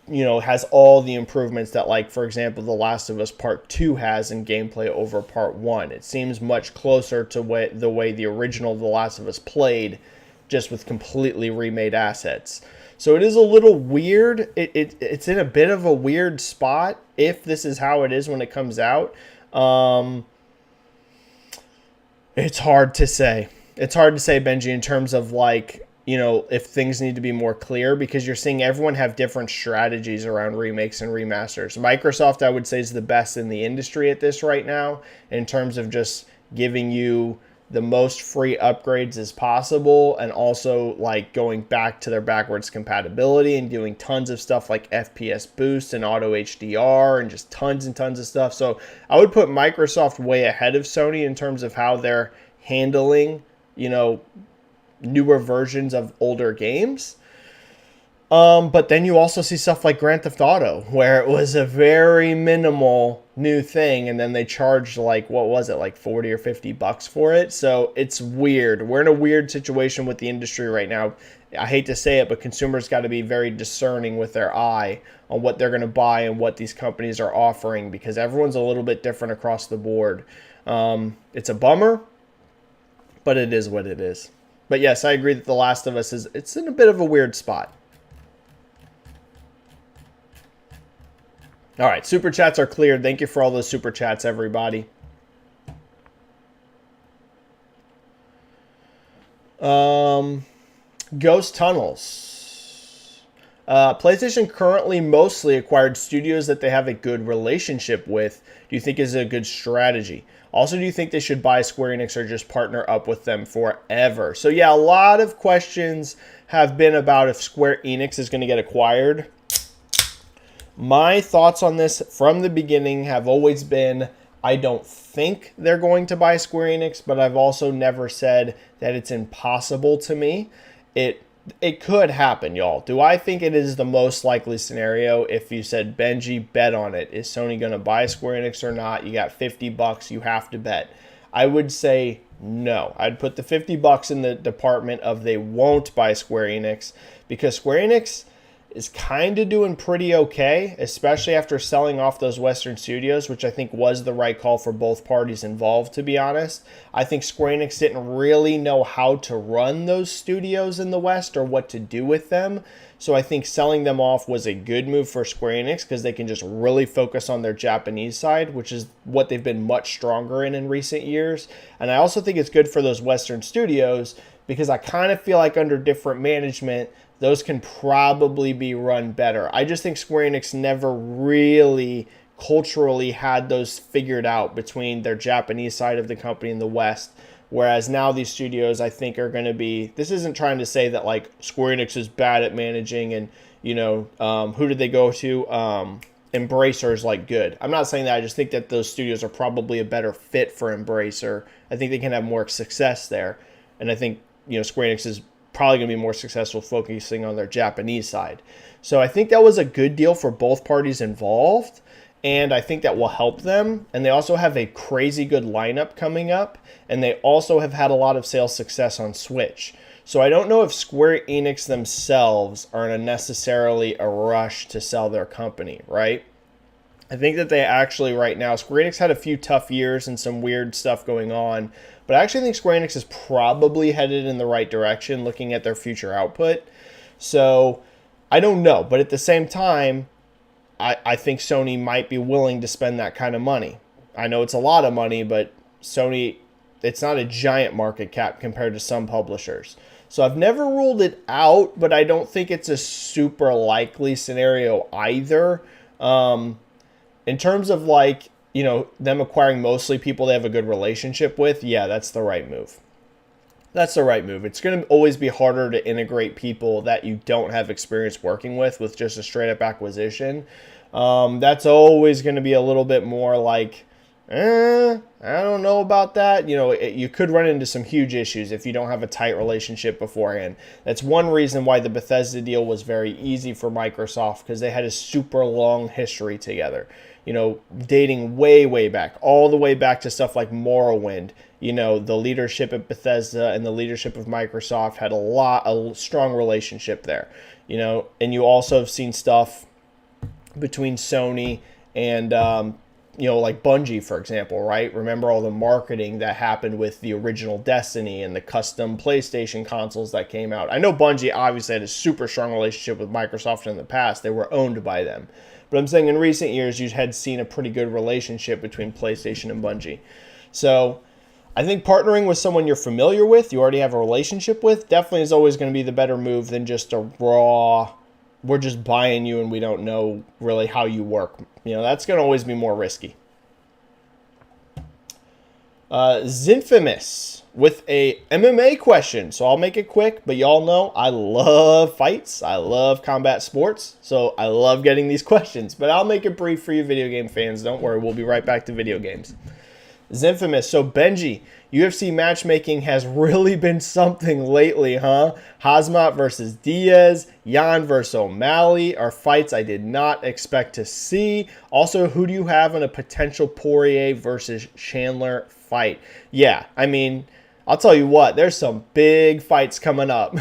has all the improvements that, like, for example, The Last of Us Part 2 has in gameplay over Part 1. It seems much closer to the way the original The Last of Us played, just with completely remade assets. So it is a little weird. It's in a bit of a weird spot if this is how it is when it comes out. It's hard to say. It's hard to say, Benji, in terms of like, if things need to be more clear, because you're seeing everyone have different strategies around remakes and remasters. Microsoft, I would say, is the best in the industry at this right now in terms of just giving you the most free upgrades as possible, and also like going back to their backwards compatibility and doing tons of stuff like FPS boost and auto HDR and just tons and tons of stuff. So I would put Microsoft way ahead of Sony in terms of how they're handling, you know, newer versions of older games. But then you also see stuff like Grand Theft Auto, where it was a very minimal new thing, and then they charged like, what was it, like 40 or 50 bucks for it. So it's weird. We're in a weird situation with the industry right now. I hate to say it, but consumers got to be very discerning with their eye on what they're going to buy and what these companies are offering, because everyone's a little bit different across the board. It's a bummer, but it is what it is. But yes, I agree that The Last of Us it's in a bit of a weird spot. All right, super chats are cleared. Thank you for all those super chats, everybody. Ghost Tunnels. PlayStation currently mostly acquired studios that they have a good relationship with. Do you think is a good strategy? Also, do you think they should buy Square Enix or just partner up with them forever? So yeah, a lot of questions have been about if Square Enix is going to get acquired. My thoughts on this from the beginning have always been, I don't think they're going to buy Square Enix, but I've also never said that it's impossible to me. It could happen, y'all. Do I think it is the most likely scenario? If you said, Benji, bet on it. Is Sony going to buy Square Enix or not? You got 50 bucks, you have to bet. I would say no. I'd put the 50 bucks in the department of they won't buy Square Enix, because Square Enix is kind of doing pretty okay, especially after selling off those Western studios, which I think was the right call for both parties involved, to be honest. I think Square Enix didn't really know how to run those studios in the West or what to do with them. So I think selling them off was a good move for Square Enix, because they can just really focus on their Japanese side, which is what they've been much stronger in recent years. And I also think it's good for those Western studios, because I kind of feel like under different management, those can probably be run better. I just think Square Enix never really culturally had those figured out between their Japanese side of the company and the West. Whereas now these studios, I think, are going to be... This isn't trying to say that like Square Enix is bad at managing and, you know, who did they go to? Embracer is like good. I'm not saying that. I just think that those studios are probably a better fit for Embracer. I think they can have more success there. And I think, you know, Square Enix is probably going to be more successful focusing on their Japanese side. So I think that was a good deal for both parties involved, and I think that will help them. And they also have a crazy good lineup coming up, and they also have had a lot of sales success on Switch. So I don't know if Square Enix themselves are in a necessarily a rush to sell their company, right? I think that they actually right now, Square Enix had a few tough years and some weird stuff going on, but I actually think Square Enix is probably headed in the right direction looking at their future output. So I don't know, but at the same time, I think Sony might be willing to spend that kind of money. I know it's a lot of money, but Sony, it's not a giant market cap compared to some publishers. So I've never ruled it out, but I don't think it's a super likely scenario either. In terms of like, you know, them acquiring mostly people they have a good relationship with, yeah, that's the right move. That's the right move. It's going to always be harder to integrate people that you don't have experience working with just a straight up acquisition. That's always going to be a little bit more like, I don't know about that. You know, you could run into some huge issues if you don't have a tight relationship beforehand. That's one reason why the Bethesda deal was very easy for Microsoft, because they had a super long history together. You know, dating way, way back, all the way back to stuff like Morrowind. You know, the leadership at Bethesda and the leadership of Microsoft had a strong relationship there. You know, and you also have seen stuff between Sony and, you know, like Bungie, for example, right? Remember all the marketing that happened with the original Destiny and the custom PlayStation consoles that came out. I know Bungie obviously had a super strong relationship with Microsoft in the past. They were owned by them. But I'm saying in recent years, you had seen a pretty good relationship between PlayStation and Bungie. So I think partnering with someone you're familiar with, you already have a relationship with, definitely is always going to be the better move than just a raw, we're just buying you and we don't know really how you work. You know, that's going to always be more risky. Zinfamous with a MMA question. So I'll make it quick, but y'all know I love fights. I love combat sports. So I love getting these questions, but I'll make it brief for you video game fans. Don't worry. We'll be right back to video games. Zinfamous. So Benji, UFC matchmaking has really been something lately, huh? Hazmat versus Diaz, Jan versus O'Malley are fights I did not expect to see. Also, who do you have in a potential Poirier versus Chandler fight? Yeah, I mean, I'll tell you what, there's some big fights coming up.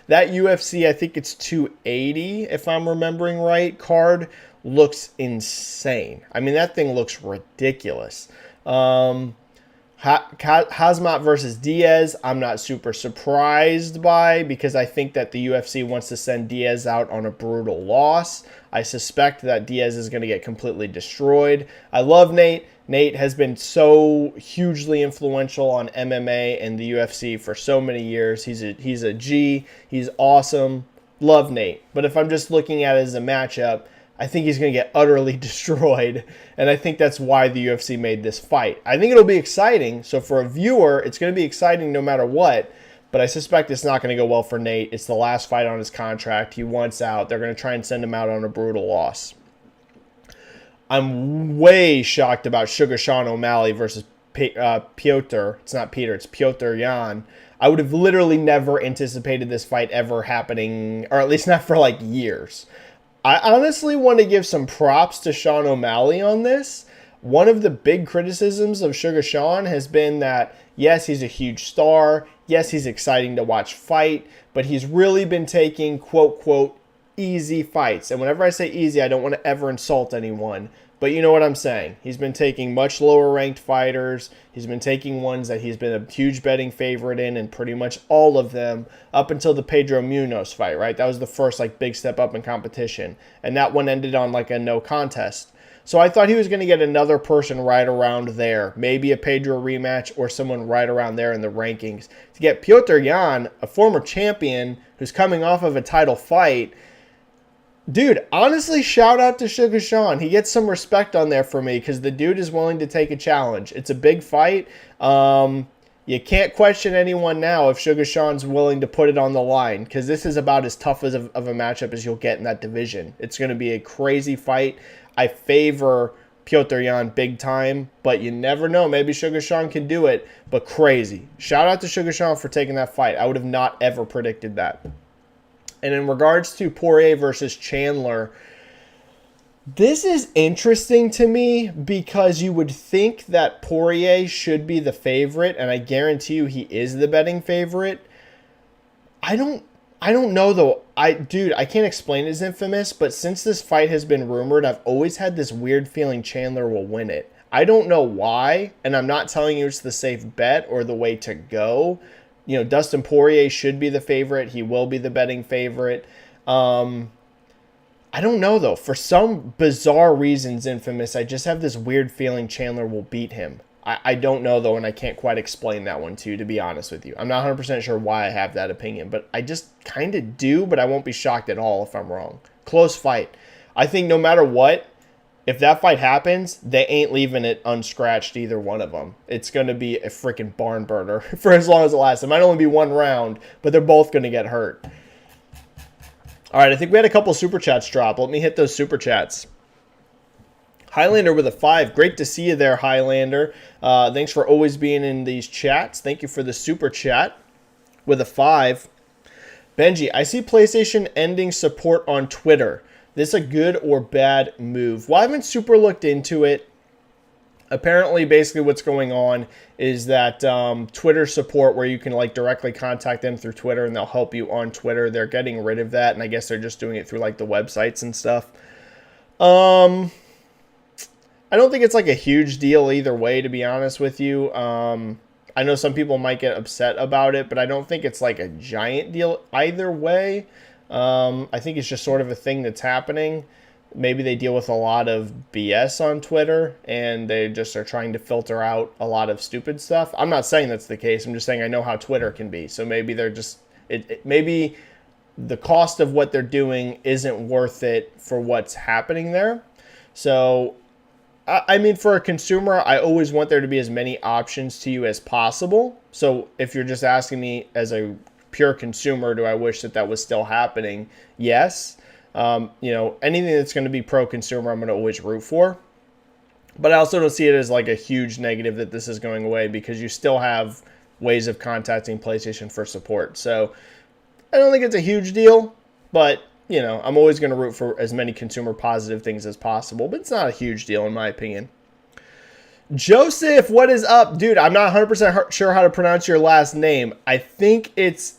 That UFC, I think it's 280, if I'm remembering right, card looks insane. I mean, that thing looks ridiculous. Hazmat versus Diaz, I'm not super surprised by, because I think that the UFC wants to send Diaz out on a brutal loss. I suspect that Diaz is going to get completely destroyed. I love Nate. Nate has been so hugely influential on MMA and the UFC for so many years. He's a G. He's awesome. Love Nate. But if I'm just looking at it as a matchup, I think he's going to get utterly destroyed, and I think that's why the UFC made this fight. I think it'll be exciting, so for a viewer, it's going to be exciting no matter what, but I suspect it's not going to go well for Nate. It's the last fight on his contract. He wants out. They're going to try and send him out on a brutal loss. I'm way shocked about Sugar Sean O'Malley versus Piotr. It's not Peter, it's Piotr Jan. I would have literally never anticipated this fight ever happening, or at least not for like years. I honestly want to give some props to Sean O'Malley on this. One of the big criticisms of Sugar Sean has been that, yes, he's a huge star. Yes, he's exciting to watch fight, but he's really been taking, quote, quote, easy fights. And whenever I say easy, I don't want to ever insult anyone, but you know what I'm saying. He's been taking much lower ranked fighters. He's been taking ones that he's been a huge betting favorite in, and pretty much all of them up until the Pedro Munoz fight, right? That was the first like big step up in competition. And that one ended on like a no contest. So I thought he was going to get another person right around there. Maybe a Pedro rematch or someone right around there in the rankings. To get Piotr Jan, a former champion who's coming off of a title fight, dude, honestly, shout out to Sugar Sean. He gets some respect on there for me because the dude is willing to take a challenge. It's a big fight. You can't question anyone now if Sugar Sean's willing to put it on the line, because this is about as tough of a matchup as you'll get in that division. It's going to be a crazy fight. I favor Piotr Jan big time, but you never know. Maybe Sugar Sean can do it, but crazy. Shout out to Sugar Sean for taking that fight. I would have not ever predicted that. And in regards to Poirier versus Chandler, this is interesting to me because you would think that Poirier should be the favorite, and I guarantee you he is the betting favorite. I don't know though. Dude, I can't explain his infamous, but since this fight has been rumored, I've always had this weird feeling Chandler will win it. I don't know why, and I'm not telling you it's the safe bet or the way to go. You know, Dustin Poirier should be the favorite. He will be the betting favorite. I don't know, though. For some bizarre reasons, infamous, I just have this weird feeling Chandler will beat him. I don't know, though, and I can't quite explain that one, too, to be honest with you. I'm not 100% sure why I have that opinion, but I just kind of do, but I won't be shocked at all if I'm wrong. Close fight. I think no matter what, if that fight happens, they ain't leaving it unscratched, either one of them. It's going to be a freaking barn burner for as long as it lasts. It might only be one round, but they're both going to get hurt. All right, I think we had a couple super chats drop. Let me hit those super chats. Highlander with a 5. Great to see you there, Highlander. Thanks for always being in these chats. Thank you for the super chat with a 5. Benji, I see PlayStation ending support on Twitter. This a good or bad move? Well, I haven't super looked into it. Apparently, basically what's going on is that Twitter support, where you can like directly contact them through Twitter and they'll help you on Twitter, they're getting rid of that, and I guess they're just doing it through like the websites and stuff. I don't think it's like a huge deal either way, to be honest with you. I know some people might get upset about it, but I don't think it's like a giant deal either way. I think it's just sort of a thing that's happening. Maybe they deal with a lot of BS on Twitter and they just are trying to filter out a lot of stupid stuff. I'm not saying that's the case. I'm just saying I know how Twitter can be. So maybe they're just, maybe the cost of what they're doing isn't worth it for what's happening there. So I mean, for a consumer, I always want there to be as many options to you as possible. So if you're just asking me as a pure consumer, do I wish that that was still happening? Yes. Anything that's going to be pro-consumer, I'm going to always root for. But I also don't see it as like a huge negative that this is going away, because you still have ways of contacting PlayStation for support. So I don't think it's a huge deal, but I'm always going to root for as many consumer positive things as possible, but it's not a huge deal in my opinion. Joseph, what is up? Dude, I'm not 100% sure how to pronounce your last name. I think it's,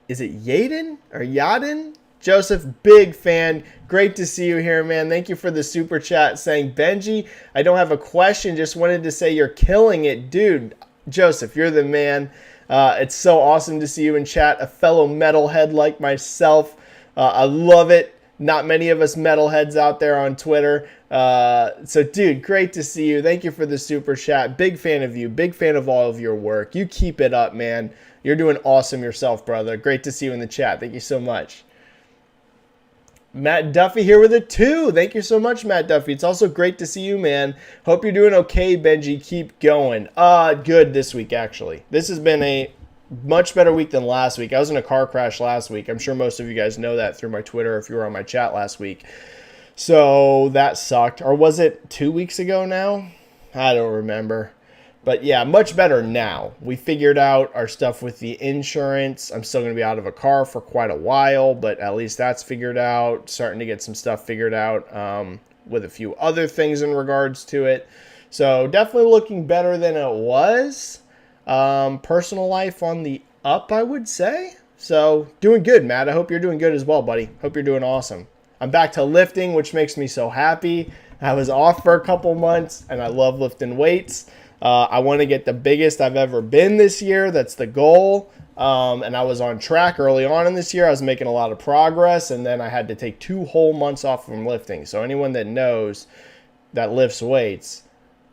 is it Yaden or Yadin? Joseph, big fan. Great to see you here, man. Thank you for the super chat saying, Benji, I don't have a question. Just wanted to say you're killing it. Dude, Joseph, you're the man. It's so awesome to see you in chat. A fellow metalhead like myself. I love it. Not many of us metalheads out there on Twitter. So, dude, great to see you. Thank you for the super chat. Big fan of you. Big fan of all of your work. You keep it up, man. You're doing awesome yourself, brother. Great to see you in the chat. Thank you so much. Matt Duffy here with a 2. Thank you so much, Matt Duffy. It's also great to see you, man. Hope you're doing okay, Benji. Keep going. Good this week, actually. This has been a much better week than last week. I was in a car crash last week. I'm sure most of you guys know that through my Twitter if you were on my chat last week. So that sucked. Or was it 2 weeks ago now? I don't remember. But yeah, much better now. We figured out our stuff with the insurance. I'm still going to be out of a car for quite a while, but at least that's figured out. Starting to get some stuff figured out with a few other things in regards to it. So definitely looking better than it was. Personal life on the up, I would say. So doing good, Matt. I hope you're doing good as well, buddy. Hope you're doing awesome. I'm back to lifting, which makes me so happy. I was off for a couple months, and I love lifting weights. I want to get the biggest I've ever been this year. That's the goal. And I was on track early on in this year. I was making a lot of progress, and then I had to take 2 whole months off from lifting. So anyone that knows that lifts weights,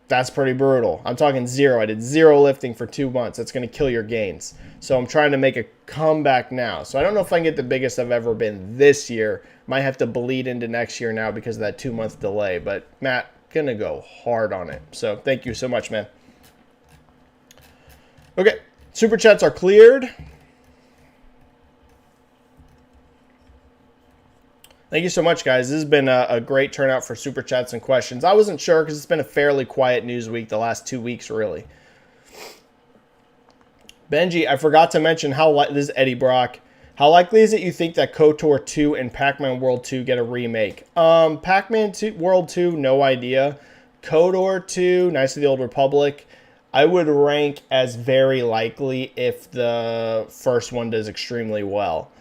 that's pretty brutal. I'm talking 0. I did 0 lifting for 2 months. That's going to kill your gains. So I'm trying to make a comeback now. So I don't know if I can get the biggest I've ever been this year. Might have to bleed into next year now because of that 2-month delay. But Matt, going to go hard on it. So thank you so much, man. Okay, super chats are cleared. Thank you so much, guys. This has been a great turnout for super chats and questions. I wasn't sure because it's been a fairly quiet news week the last 2 weeks, really. Benji, I forgot to mention this is Eddie Brock. How likely is it you think that KOTOR 2 and Pac-Man World 2 get a remake? Pac-Man World 2, no idea. KOTOR 2, Knights of the Old Republic, I would rank as very likely if the first one does extremely well.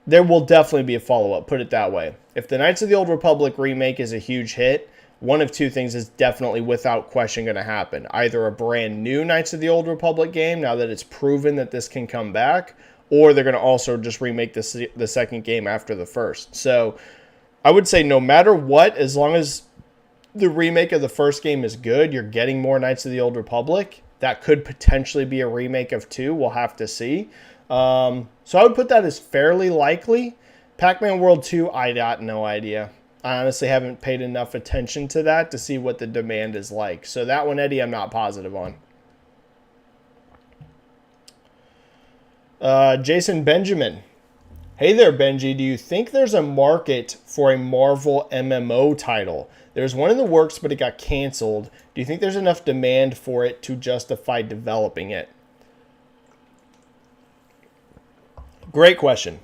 There will definitely be a follow-up, put it that way. If the Knights of the Old Republic remake is a huge hit, one of 2 things is definitely without question going to happen. Either a brand new Knights of the Old Republic game, now that it's proven that this can come back, or they're going to also just remake the second game after the first. So I would say no matter what, as long as the remake of the first game is good, you're getting more Knights of the Old Republic. That could potentially be a remake of 2. We'll have to see. So I would put that as fairly likely. Pac-Man World 2, I got no idea. I honestly haven't paid enough attention to that to see what the demand is like. So that one, Eddie, I'm not positive on. Jason Benjamin. Hey there, Benji. Do you think there's a market for a Marvel MMO title? There's one in the works, but it got canceled. Do you think there's enough demand for it to justify developing it? Great question.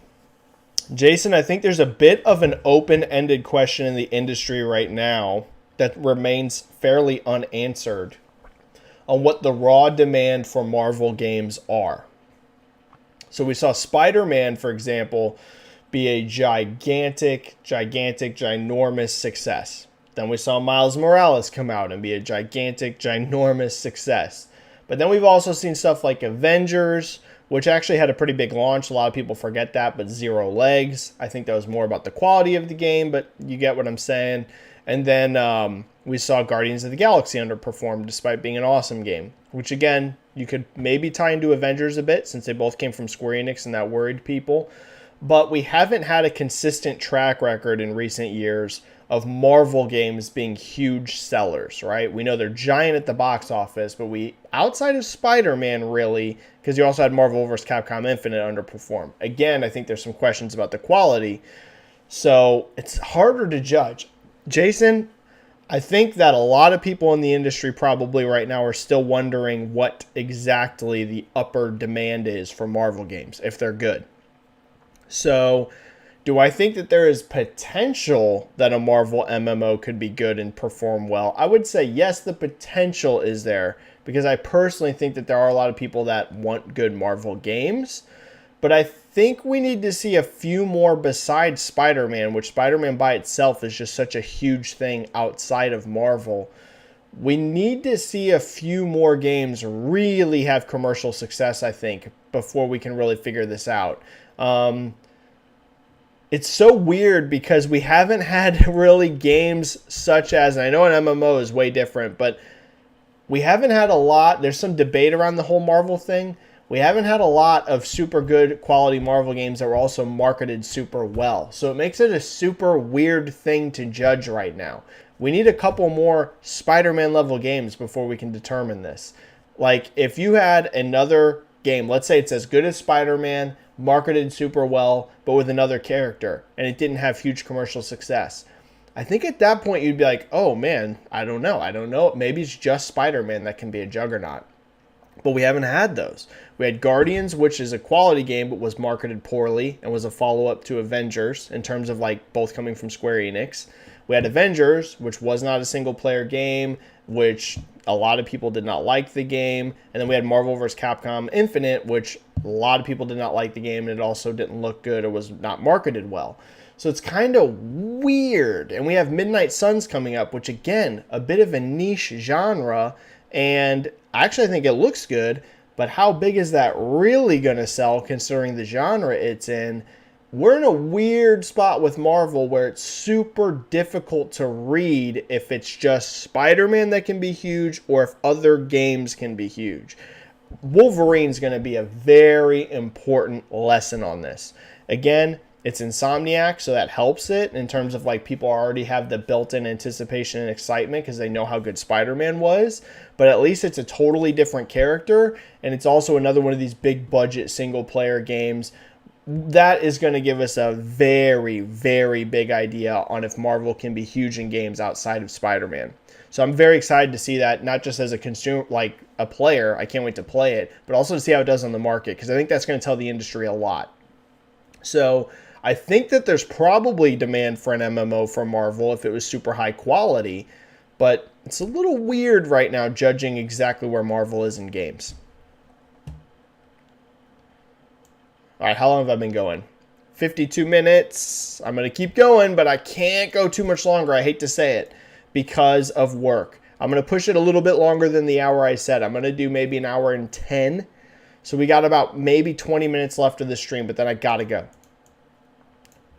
Jason, I think there's a bit of an open-ended question in the industry right now that remains fairly unanswered on what the raw demand for Marvel games are. So we saw Spider-Man, for example, be a gigantic, ginormous success. Then we saw Miles Morales come out and be a gigantic, ginormous success. But then we've also seen stuff like Avengers, which actually had a pretty big launch. A lot of people forget that, but 0 legs. I think that was more about the quality of the game, but you get what I'm saying. And then we saw Guardians of the Galaxy underperform despite being an awesome game, which again, you could maybe tie into Avengers a bit since they both came from Square Enix and that worried people. But we haven't had a consistent track record in recent years of Marvel games being huge sellers, right? We know they're giant at the box office, but outside of Spider-Man really, because you also had Marvel vs. Capcom Infinite underperform. Again, I think there's some questions about the quality, so it's harder to judge. Jason, I think that a lot of people in the industry probably right now are still wondering what exactly the upper demand is for Marvel games, if they're good. So, do I think that there is potential that a Marvel MMO could be good and perform well? I would say yes, the potential is there, because I personally think that there are a lot of people that want good Marvel games. But I think we need to see a few more besides Spider-Man, which Spider-Man by itself is just such a huge thing outside of Marvel. We need to see a few more games really have commercial success, I think, before we can really figure this out. It's so weird because we haven't had really games such as, and I know an MMO is way different, but we haven't had a lot. There's some debate around the whole Marvel thing. We haven't had a lot of super good quality Marvel games that were also marketed super well. So it makes it a super weird thing to judge right now. We need a couple more Spider-Man level games before we can determine this. Like if you had another game, let's say it's as good as Spider-Man, marketed super well, but with another character, and it didn't have huge commercial success. I think at that point you'd be like, oh man, I don't know. Maybe it's just Spider-Man that can be a juggernaut. But we haven't had those. We had Guardians, which is a quality game, but was marketed poorly and was a follow-up to Avengers in terms of like both coming from Square Enix. We had Avengers, which was not a single-player game, which a lot of people did not like the game. And then we had Marvel vs. Capcom Infinite, which a lot of people did not like the game, and it also didn't look good or was not marketed well. So it's kind of weird. And we have Midnight Suns coming up, which again, a bit of a niche genre. And actually I think it looks good, but how big is that really going to sell considering the genre it's in? We're in a weird spot with Marvel where it's super difficult to read if it's just Spider-Man that can be huge or if other games can be huge. Wolverine's going to be a very important lesson on this. Again, it's Insomniac, so that helps it in terms of like people already have the built-in anticipation and excitement because they know how good Spider-Man was. But at least it's a totally different character, and it's also another one of these big budget single-player games. That is going to give us a very, very big idea on if Marvel can be huge in games outside of Spider-Man. So I'm very excited to see that, not just as a consumer, like a player, I can't wait to play it, but also to see how it does on the market, because I think that's going to tell the industry a lot. So I think that there's probably demand for an MMO from Marvel if it was super high quality, but it's a little weird right now judging exactly where Marvel is in games. All right, how long have I been going? 52 minutes. I'm going to keep going, but I can't go too much longer. I hate to say it because of work. I'm going to push it a little bit longer than the hour I said. I'm going to do maybe an hour and 10. So we got about maybe 20 minutes left of the stream, but then I got to go.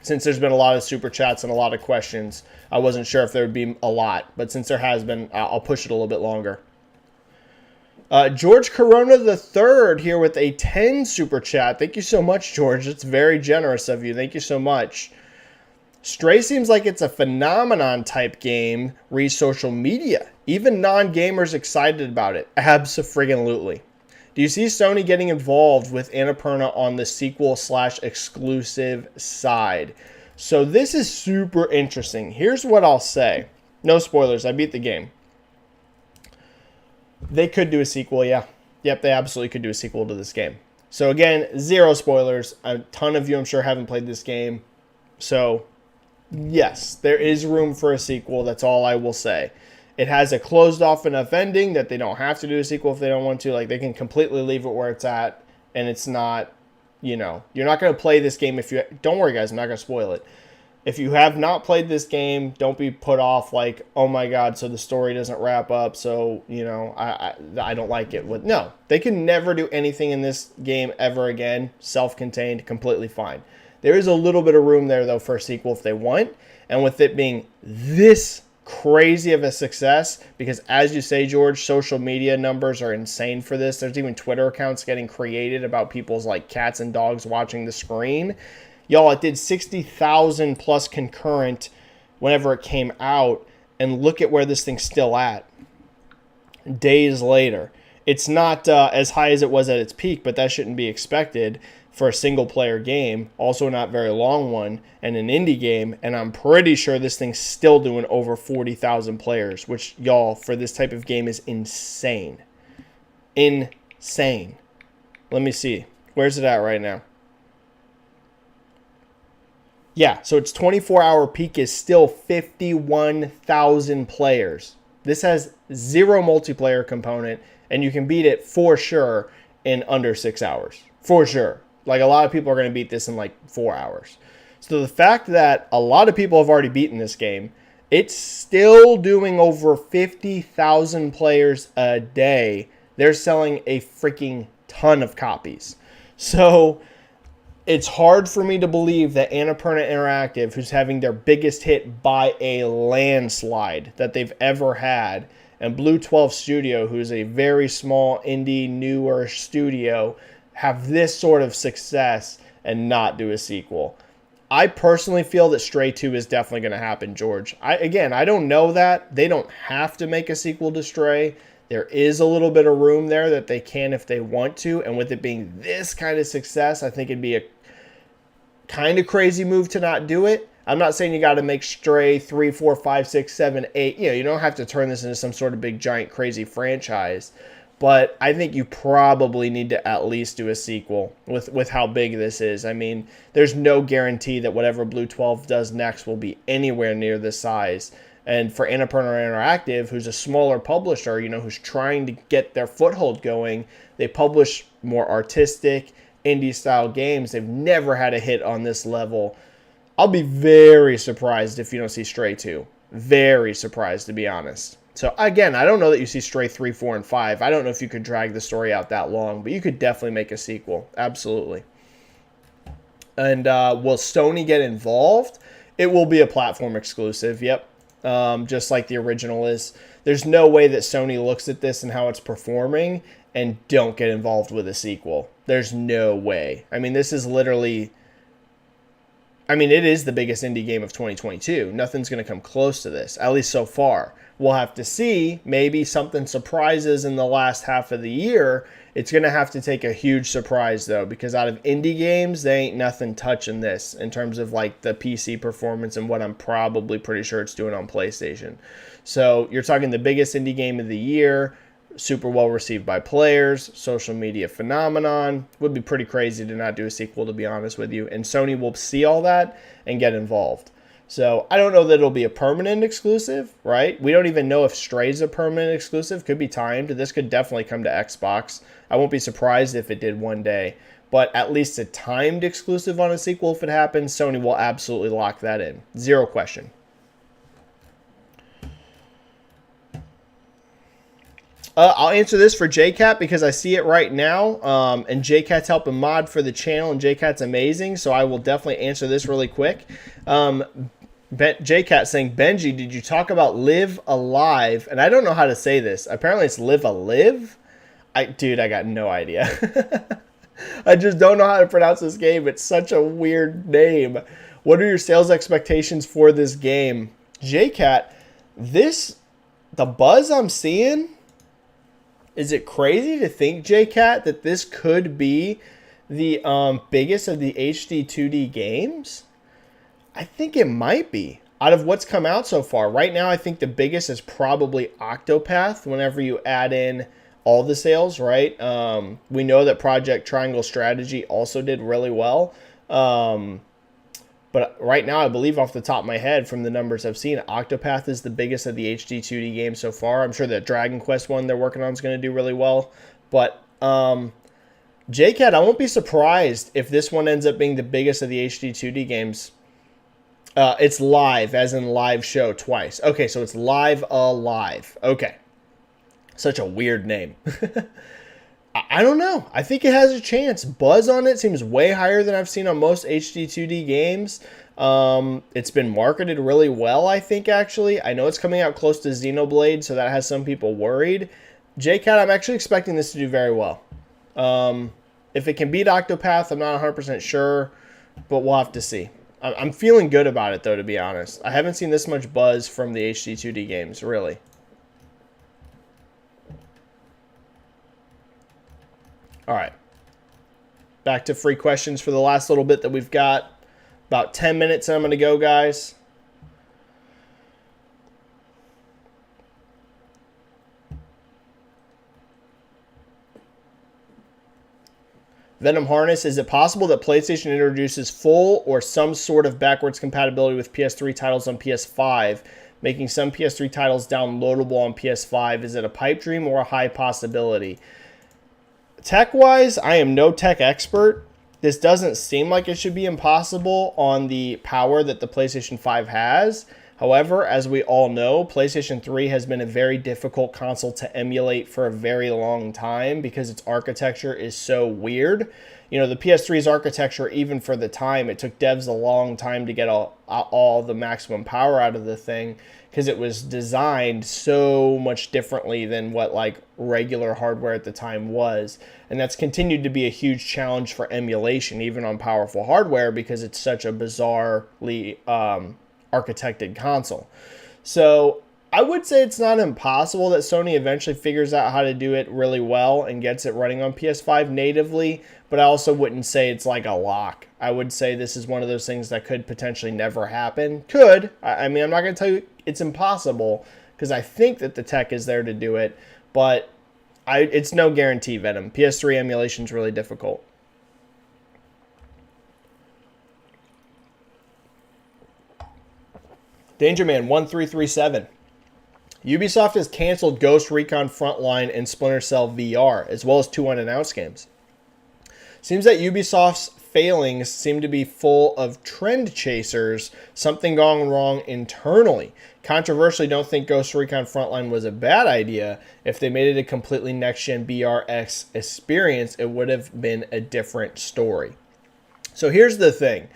Since there's been a lot of super chats and a lot of questions, I wasn't sure if there would be a lot. But since there has been, I'll push it a little bit longer. George Corona III here with a 10 super chat. Thank you so much, George. It's very generous of you. Thank you so much. Stray seems like it's a phenomenon type game, re social media. Even non-gamers excited about it. Abso-friggin-lutely. Do you see Sony getting involved with Annapurna on the sequel/exclusive side? So this is super interesting. Here's what I'll say. No spoilers. I beat the game. They could do a sequel, yeah. Yep, they absolutely could do a sequel to this game. So again, zero spoilers. A ton of you, I'm sure, haven't played this game. So, yes, there is room for a sequel. That's all I will say. It has a closed off enough ending that they don't have to do a sequel if they don't want to. Like, they can completely leave it where it's at, and it's not, you know, you're not going to play this game if you, don't worry guys, I'm not going to spoil it. If you have not played this game, don't be put off like, oh my god, so the story doesn't wrap up, so, you know, I don't like it. No, they can never do anything in this game ever again. Self-contained, completely fine. There is a little bit of room there, though, for a sequel if they want. And with it being this crazy of a success, because as you say, George, social media numbers are insane for this. There's even Twitter accounts getting created about people's like cats and dogs watching the screen. Y'all, it did 60,000 plus concurrent whenever it came out, and look at where this thing's still at days later. It's not as high as it was at its peak, but that shouldn't be expected for a single-player game, also not very long one, and an indie game, and I'm pretty sure this thing's still doing over 40,000 players, which, y'all, for this type of game is insane. Insane. Let me see. Where's it at right now? Yeah, so its 24-hour peak is still 51,000 players. This has 0 multiplayer component, and you can beat it for sure in under 6 hours. For sure. Like, a lot of people are going to beat this in like 4 hours. So the fact that a lot of people have already beaten this game, it's still doing over 50,000 players a day. They're selling a freaking ton of copies. So it's hard for me to believe that Annapurna Interactive, who's having their biggest hit by a landslide that they've ever had, and Blue 12 Studio, who's a very small indie newer studio, have this sort of success and not do a sequel. I personally feel that Stray 2 is definitely going to happen, George. I don't know that. They don't have to make a sequel to Stray. There is a little bit of room there that they can if they want to, and with it being this kind of success, I think it'd be a kind of crazy move to not do it. I'm not saying you got to make Stray 3, 4, 5, 6, 7, 8. You don't have to turn this into some sort of big, giant, crazy franchise. But I think you probably need to at least do a sequel with how big this is. I mean, there's no guarantee that whatever Blue 12 does next will be anywhere near this size. And for Annapurna Interactive, who's a smaller publisher, who's trying to get their foothold going, they publish more artistic, indie-style games. They've never had a hit on this level. I'll be very surprised if you don't see Stray 2. Very surprised, to be honest. So, again, I don't know that you see Stray 3, 4, and 5. I don't know if you could drag the story out that long, but you could definitely make a sequel. Absolutely. And will Sony get involved? It will be a platform exclusive, yep. Just like the original is. There's no way that Sony looks at this and how it's performing and don't get involved with a sequel. There's no way. I mean, this is literally... it is the biggest indie game of 2022. Nothing's going to come close to this, at least so far. We'll have to see. Maybe something surprises in the last half of the year. It's going to have to take a huge surprise, though, because out of indie games, they ain't nothing touching this in terms of like the PC performance and what I'm probably pretty sure it's doing on PlayStation. So you're talking the biggest indie game of the year, super well received by players, social media phenomenon. Would be pretty crazy to not do a sequel, to be honest with you. And Sony will see all that and get involved. So I don't know that it'll be a permanent exclusive, right? We don't even know if Stray's a permanent exclusive. Could be timed. This could definitely come to Xbox. I won't be surprised if it did one day. But at least a timed exclusive on a sequel, if it happens, Sony will absolutely lock that in. Zero question. I'll answer this for JCat because I see it right now, and JCat's helping mod for the channel, and JCat's amazing, so I will definitely answer this really quick. JCat saying, Benji, did you talk about Live Alive? And I don't know how to say this. Apparently it's Live Alive? Dude, I got no idea. I just don't know how to pronounce this game. It's such a weird name. What are your sales expectations for this game? JCat, the buzz I'm seeing... Is it crazy to think, JCat, that this could be the biggest of the HD 2D games? I think it might be. Out of what's come out so far. Right now, I think the biggest is probably Octopath, whenever you add in all the sales, right? We know that Project Triangle Strategy also did really well. But right now, I believe off the top of my head, from the numbers I've seen, Octopath is the biggest of the HD 2D games so far. I'm sure that Dragon Quest one they're working on is going to do really well. But JCat, I won't be surprised if this one ends up being the biggest of the HD 2D games. It's live, as in live show twice. Okay, so it's Live Alive. Okay. Such a weird name. I don't know. I think it has a chance. Buzz on it seems way higher than I've seen on most HD 2D games. It's been marketed really well, I think, actually. I know it's coming out close to Xenoblade, so that has some people worried. JCat, I'm actually expecting this to do very well. If it can beat Octopath, I'm not 100% sure, but we'll have to see. I'm feeling good about it, though, to be honest. I haven't seen this much buzz from the HD2D games, really. All right. Back to free questions for the last little bit that we've got. About 10 minutes, and I'm going to go, guys. Venom Harness, is it possible that PlayStation introduces full or some sort of backwards compatibility with PS3 titles on PS5, making some PS3 titles downloadable on PS5? Is it a pipe dream or a high possibility? Tech-wise, I am no tech expert. This doesn't seem like it should be impossible on the power that the PlayStation 5 has. However, as we all know, PlayStation 3 has been a very difficult console to emulate for a very long time because its architecture is so weird. You know, the PS3's architecture, even for the time, it took devs a long time to get all the maximum power out of the thing because it was designed so much differently than what like regular hardware at the time was. And that's continued to be a huge challenge for emulation, even on powerful hardware, because it's such a bizarrely architected console. So I would say it's not impossible that Sony eventually figures out how to do it really well and gets it running on PS5 natively, but I also wouldn't say it's like a lock. I would say this is one of those things that could potentially never happen. Could. I mean, I'm not going to tell you it's impossible because I think that the tech is there to do it, but it's no guarantee, Venom. PS3 emulation is really difficult. Dangerman 1337. Ubisoft has canceled Ghost Recon Frontline and Splinter Cell VR, as well as 2 unannounced games. Seems that Ubisoft's failings seem to be full of trend chasers, something gone wrong internally. Controversially, don't think Ghost Recon Frontline was a bad idea. If they made it a completely next-gen BRX experience, it would have been a different story. So here's the thing.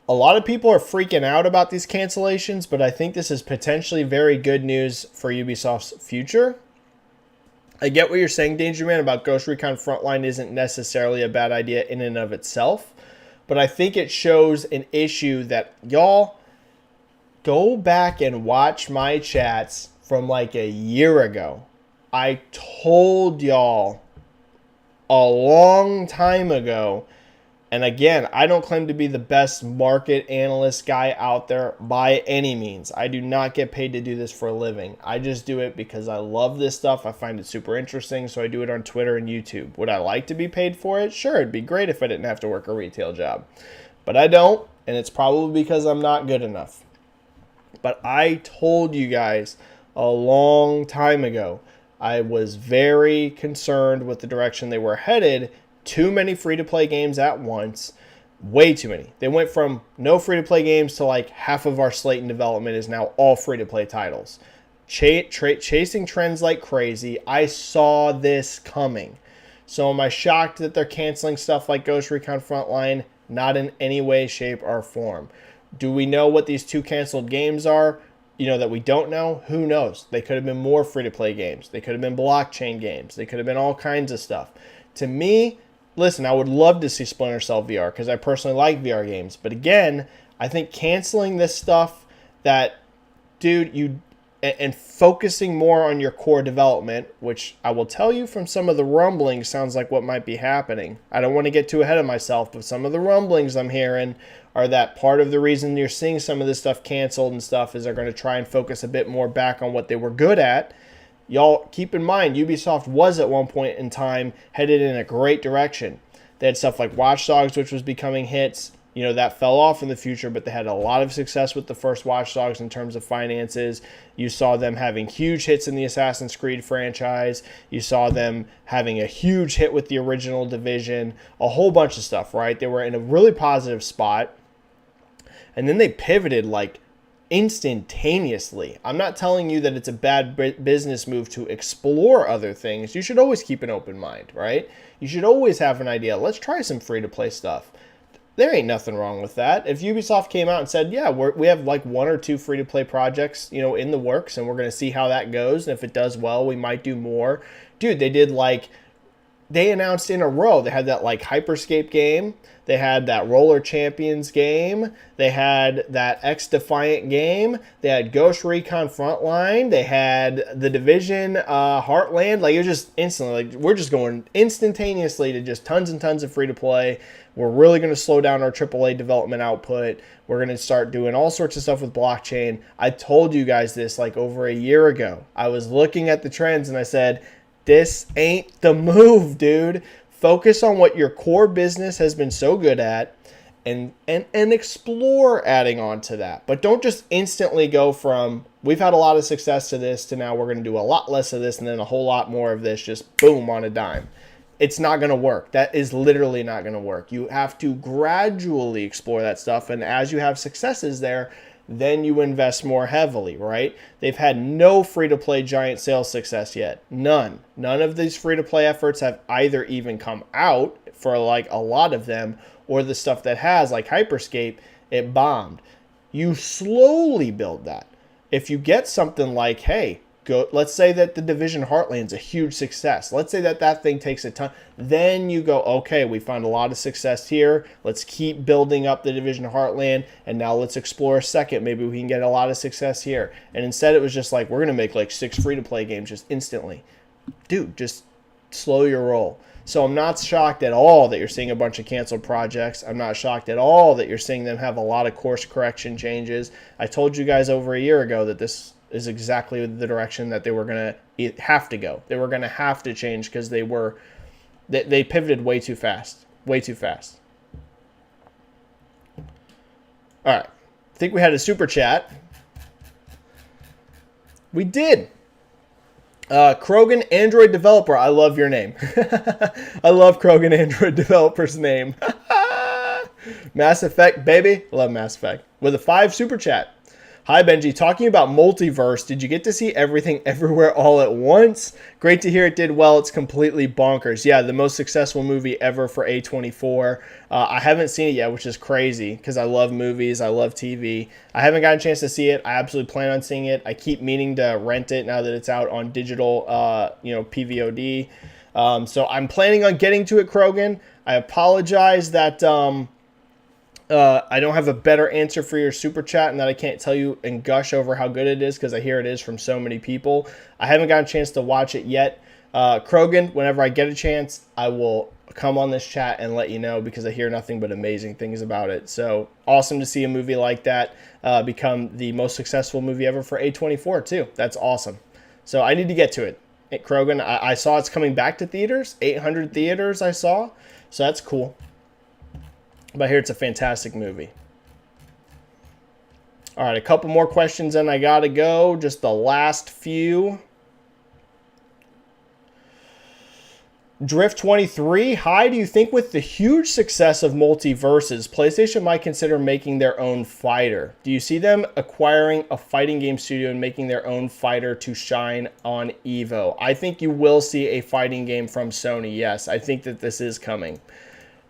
A lot of people are freaking out about these cancellations, but I think this is potentially very good news for Ubisoft's future. I get what you're saying, Danger Man, about Ghost Recon Frontline isn't necessarily a bad idea in and of itself, but I think it shows an issue that y'all go back and watch my chats from like a year ago. I told y'all a long time ago. And again, I don't claim to be the best market analyst guy out there by any means. I do not get paid to do this for a living. I just do it because I love this stuff. I find it super interesting, so I do it on Twitter and YouTube. Would I like to be paid for it? Sure, it'd be great if I didn't have to work a retail job. But I don't, and it's probably because I'm not good enough. But I told you guys a long time ago, I was very concerned with the direction they were headed. Too many free-to-play games at once. Way too many. They went from no free-to-play games to like half of our slate in development is now all free-to-play titles. Chasing trends like crazy. I saw this coming. So am I shocked that they're canceling stuff like Ghost Recon Frontline? Not in any way, shape, or form. Do we know what these 2 canceled games are? You know, that we don't know? Who knows? They could have been more free-to-play games. They could have been blockchain games. They could have been all kinds of stuff. To me, listen, I would love to see Splinter Cell VR because I personally like VR games. But again, I think canceling this stuff that, dude, and focusing more on your core development, which I will tell you from some of the rumblings sounds like what might be happening. I don't want to get too ahead of myself, but some of the rumblings I'm hearing are that part of the reason you're seeing some of this stuff canceled and stuff is they're going to try and focus a bit more back on what they were good at. Y'all keep in mind, Ubisoft was at one point in time headed in a great direction. They had stuff like Watch Dogs, which was becoming hits. You know, that fell off in the future, but they had a lot of success with the first Watch Dogs in terms of finances. You saw them having huge hits in the Assassin's Creed franchise. You saw them having a huge hit with the original Division. A whole bunch of stuff, right? They were in a really positive spot. And then they pivoted like instantaneously. I'm not telling you that it's a bad business move to explore other things. You should always keep an open mind, right? You should always have an idea. Let's try some free-to-play stuff. There ain't nothing wrong with that. If Ubisoft came out and said, yeah, we have like 1 or 2 free-to-play projects, you know, in the works, and we're going to see how that goes, and if it does well, we might do more. Dude, they did like they announced in a row. They had that like Hyperscape game. They had that Roller Champions game. They had that X Defiant game. They had Ghost Recon Frontline. They had the Division Heartland. Like, it was just instantly, like, we're just going instantaneously to just tons and tons of free to play. We're really going to slow down our AAA development output. We're going to start doing all sorts of stuff with blockchain. I told you guys this like over a year ago. I was looking at the trends and I said, this ain't the move, dude. Focus on what your core business has been so good at and explore adding on to that. But don't just instantly go from, we've had a lot of success to this, to now we're going to do a lot less of this and then a whole lot more of this, just boom, on a dime. It's not going to work. That is literally not going to work. You have to gradually explore that stuff. And as you have successes there, then you invest more heavily, right? They've had no free-to-play giant sales success yet. None. None of these free-to-play efforts have either even come out for like a lot of them, or the stuff that has, like Hyperscape, it bombed. You slowly build that. If you get something like, hey, let's say that the Division Heartland's a huge success. Let's say that that thing takes a ton. Then you go, okay, we found a lot of success here. Let's keep building up the Division Heartland, and now let's explore a second. Maybe we can get a lot of success here. And instead it was just like, we're going to make like 6 free-to-play games just instantly. Dude, just slow your roll. So I'm not shocked at all that you're seeing a bunch of canceled projects. I'm not shocked at all that you're seeing them have a lot of course correction changes. I told you guys over a year ago that this is exactly the direction that they were going to have to go. They were going to have to change because they pivoted way too fast. Way too fast. All right. I think we had a super chat. We did. Krogan Android Developer. I love your name. I love Krogan Android Developer's name. Mass Effect, baby. Love Mass Effect. With a 5 super chat. Hi, Benji. Talking about multiverse, did you get to see Everything Everywhere All at Once? Great to hear it did well. It's completely bonkers. Yeah, the most successful movie ever for A24. I haven't seen it yet, which is crazy because I love movies. I love TV. I haven't gotten a chance to see it. I absolutely plan on seeing it. I keep meaning to rent it now that it's out on digital, PVOD. So I'm planning on getting to it, Krogan. I apologize that I don't have a better answer for your super chat and that I can't tell you and gush over how good it is because I hear it is from so many people. I haven't gotten a chance to watch it yet. Krogan, whenever I get a chance, I will come on this chat and let you know because I hear nothing but amazing things about it. So awesome to see a movie like that become the most successful movie ever for A24 too. That's awesome. So I need to get to it. Krogan, I saw it's coming back to theaters. 800 theaters I saw. So that's cool. But I hear it's a fantastic movie. All right, a couple more questions and I gotta go. Just the last few. Drift23, hi, do you think with the huge success of MultiVersus, PlayStation might consider making their own fighter? Do you see them acquiring a fighting game studio and making their own fighter to shine on Evo? I think you will see a fighting game from Sony, yes. I think that this is coming.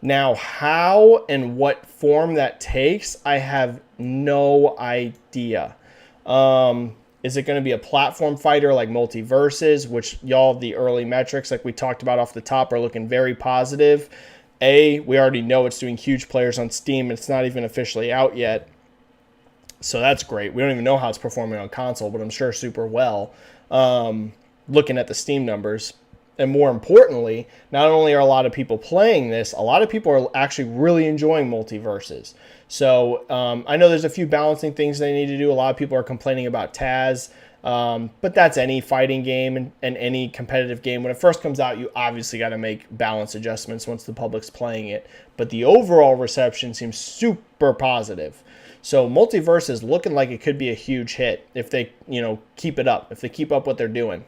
Now, how and what form that takes, I have no idea. Is it going to be a platform fighter like MultiVersus, which y'all, the early metrics like we talked about off the top are looking very positive. We already know it's doing huge players on Steam. It's not even officially out yet. So that's great. We don't even know how it's performing on console, but I'm sure super well. Looking at the Steam numbers. And more importantly, not only are a lot of people playing this, a lot of people are actually really enjoying MultiVersus. So I know there's a few balancing things they need to do. A lot of people are complaining about Taz, but that's any fighting game and any competitive game. When it first comes out, you obviously got to make balance adjustments once the public's playing it. But the overall reception seems super positive. So MultiVersus is looking like it could be a huge hit if they, keep it up, if they keep up what they're doing.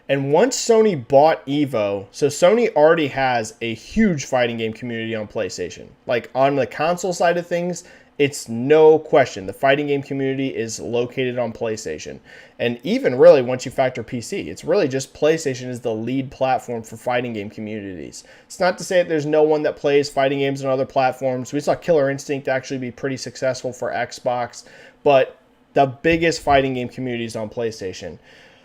And once Sony bought Evo, so Sony already has a huge fighting game community on PlayStation. Like on the console side of things, it's no question. The fighting game community is located on PlayStation. And even really once you factor PC, it's really just PlayStation is the lead platform for fighting game communities. It's not to say that there's no one that plays fighting games on other platforms. We saw Killer Instinct actually be pretty successful for Xbox, but the biggest fighting game community is on PlayStation.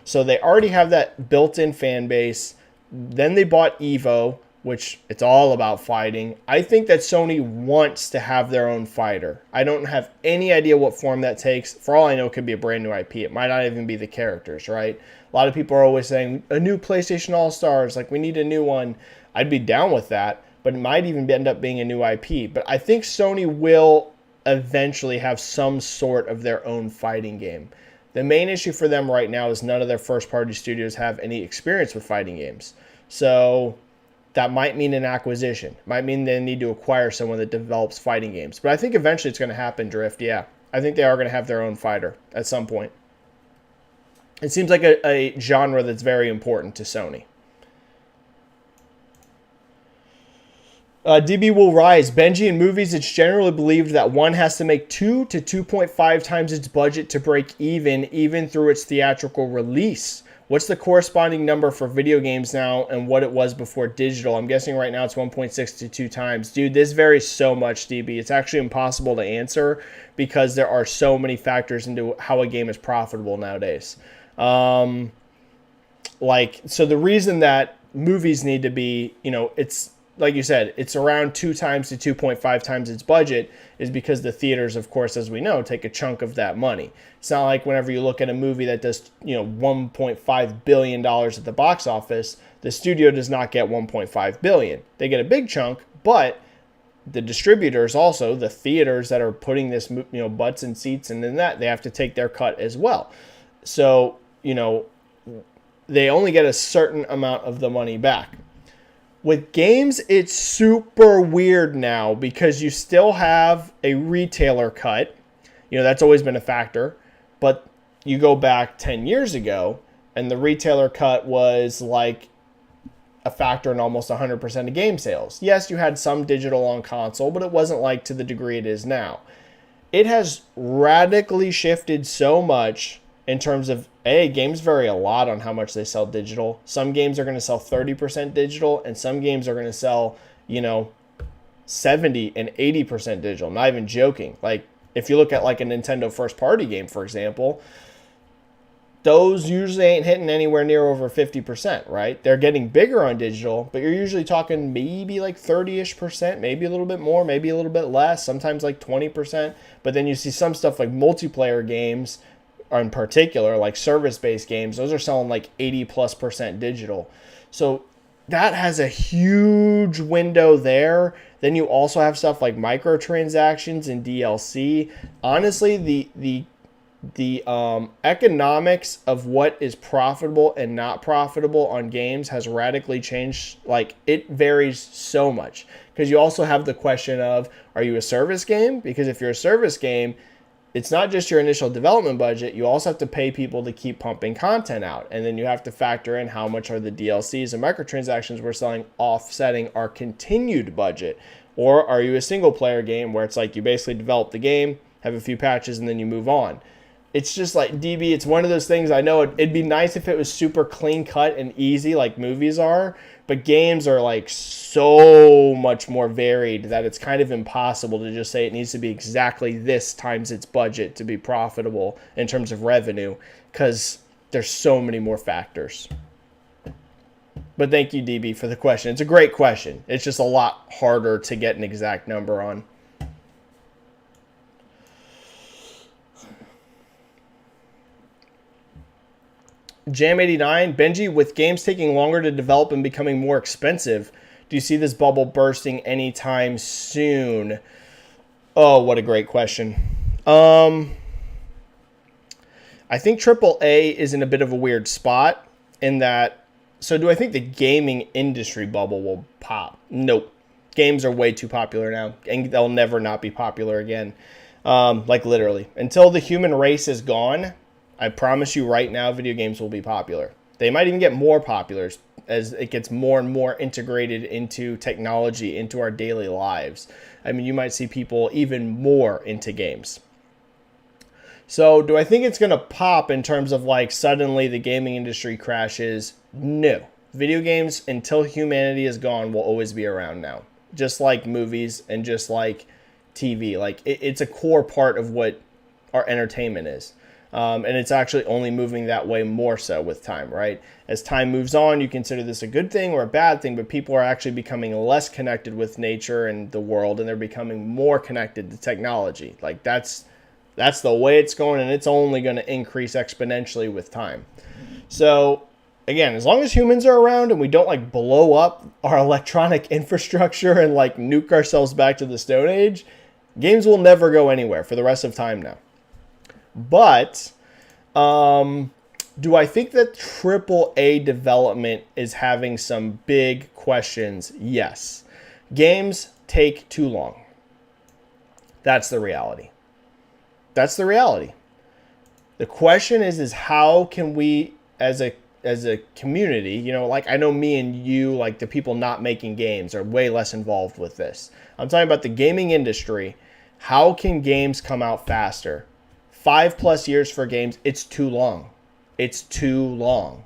So they already have that built-in fan base. Then they bought Evo, which it's all about fighting. I think that Sony wants to have their own fighter. I don't have any idea what form that takes. For all I know, it could be a brand new IP. It might not even be the characters, right? A lot of people are always saying, a new PlayStation All-Stars, like we need a new one. I'd be down with that, but it might even end up being a new IP. But I think Sony will eventually have some sort of their own fighting game. The main issue for them right now is none of their first-party studios have any experience with fighting games. So that might mean an acquisition. Might mean they need to acquire someone that develops fighting games. But I think eventually it's going to happen, Drift. Yeah, I think they are going to have their own fighter at some point. It seems like a genre that's very important to Sony. DB will rise. Benji, in movies, it's generally believed that one has to make 2 to 2.5 times its budget to break even through its theatrical release. What's the corresponding number for video games now and what it was before digital? I'm guessing right now it's 1.6 to 2 times. Dude, this varies so much, DB. It's actually impossible to answer because there are so many factors into how a game is profitable nowadays. So the reason that movies need to be, it's like you said, it's around 2 times to 2.5 times its budget is because the theaters, of course, as we know, take a chunk of that money. It's not like whenever you look at a movie that does, $1.5 billion at the box office, the studio does not get $1.5 billion. They get a big chunk, but the distributors also, the theaters that are putting this, butts and seats and then that, they have to take their cut as well. So, they only get a certain amount of the money back. With games, it's super weird now because you still have a retailer cut. That's always been a factor. But you go back 10 years ago, and the retailer cut was like a factor in almost 100% of game sales. Yes, you had some digital on console, but it wasn't like to the degree it is now. It has radically shifted so much in terms of, games vary a lot on how much they sell digital. Some games are going to sell 30% digital, and some games are going to sell, 70 and 80% digital. Not even joking. Like, if you look at like a Nintendo first-party game, for example, those usually ain't hitting anywhere near over 50%, right? They're getting bigger on digital, but you're usually talking maybe like 30-ish%, maybe a little bit more, maybe a little bit less, sometimes like 20%. But then you see some stuff like multiplayer games, in particular, like service-based games, those are selling like 80+% digital. So that has a huge window there. Then you also have stuff like microtransactions and DLC. Honestly, the economics of what is profitable and not profitable on games has radically changed. Like, it varies so much because you also have the question of, are you a service game? Because if you're a service game, it's not just your initial development budget. You also have to pay people to keep pumping content out. And then you have to factor in how much are the DLCs and microtransactions we're selling offsetting our continued budget. Or are you a single player game where it's like you basically develop the game, have a few patches, and then you move on? It's just like, DB, it's one of those things. I know it'd be nice if it was super clean cut and easy like movies are, but games are like so much more varied that it's kind of impossible to just say it needs to be exactly this times its budget to be profitable in terms of revenue, because there's so many more factors. But thank you, DB, for the question. It's a great question. It's just a lot harder to get an exact number on. Jam89, Benji, with games taking longer to develop and becoming more expensive, do you see this bubble bursting anytime soon? Oh, what a great question. I think AAA is in a bit of a weird spot in that, so do I think the gaming industry bubble will pop? Nope. Games are way too popular now, and they'll never not be popular again. Like literally. Until the human race is gone, I promise you right now, video games will be popular. They might even get more popular as it gets more and more integrated into technology, into our daily lives. I mean, you might see people even more into games. So do I think it's going to pop in terms of like suddenly the gaming industry crashes? No. Video games, until humanity is gone, will always be around now. Just like movies and just like TV. Like it's a core part of what our entertainment is. And it's actually only moving that way more so with time, right? As time moves on, you consider this a good thing or a bad thing, but people are actually becoming less connected with nature and the world, and they're becoming more connected to technology. Like that's the way it's going, and it's only going to increase exponentially with time. So again, as long as humans are around and we don't like blow up our electronic infrastructure and like nuke ourselves back to the Stone Age, games will never go anywhere for the rest of time now. But do I think that AAA development is having some big questions? Yes. Games take too long. That's the reality. That's the reality. The question is how can we as a community, you know, like I know me and you, like the people not making games are way less involved with this. I'm talking about the gaming industry. How can games come out faster? 5+ years for games, it's too long. It's too long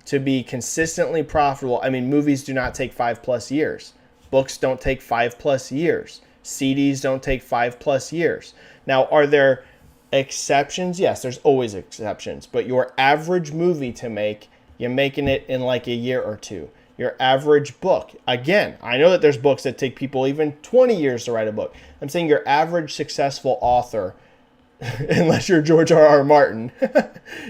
to be consistently profitable. I mean, movies do not take 5+ years. Books don't take 5+ years. CDs don't take 5+ years. Now, are there exceptions? Yes, there's always exceptions. But your average movie to make, you're making it in like a year or two. Your average book, again, I know that there's books that take people even 20 years to write a book. I'm saying your average successful author, unless you're George R.R. Martin,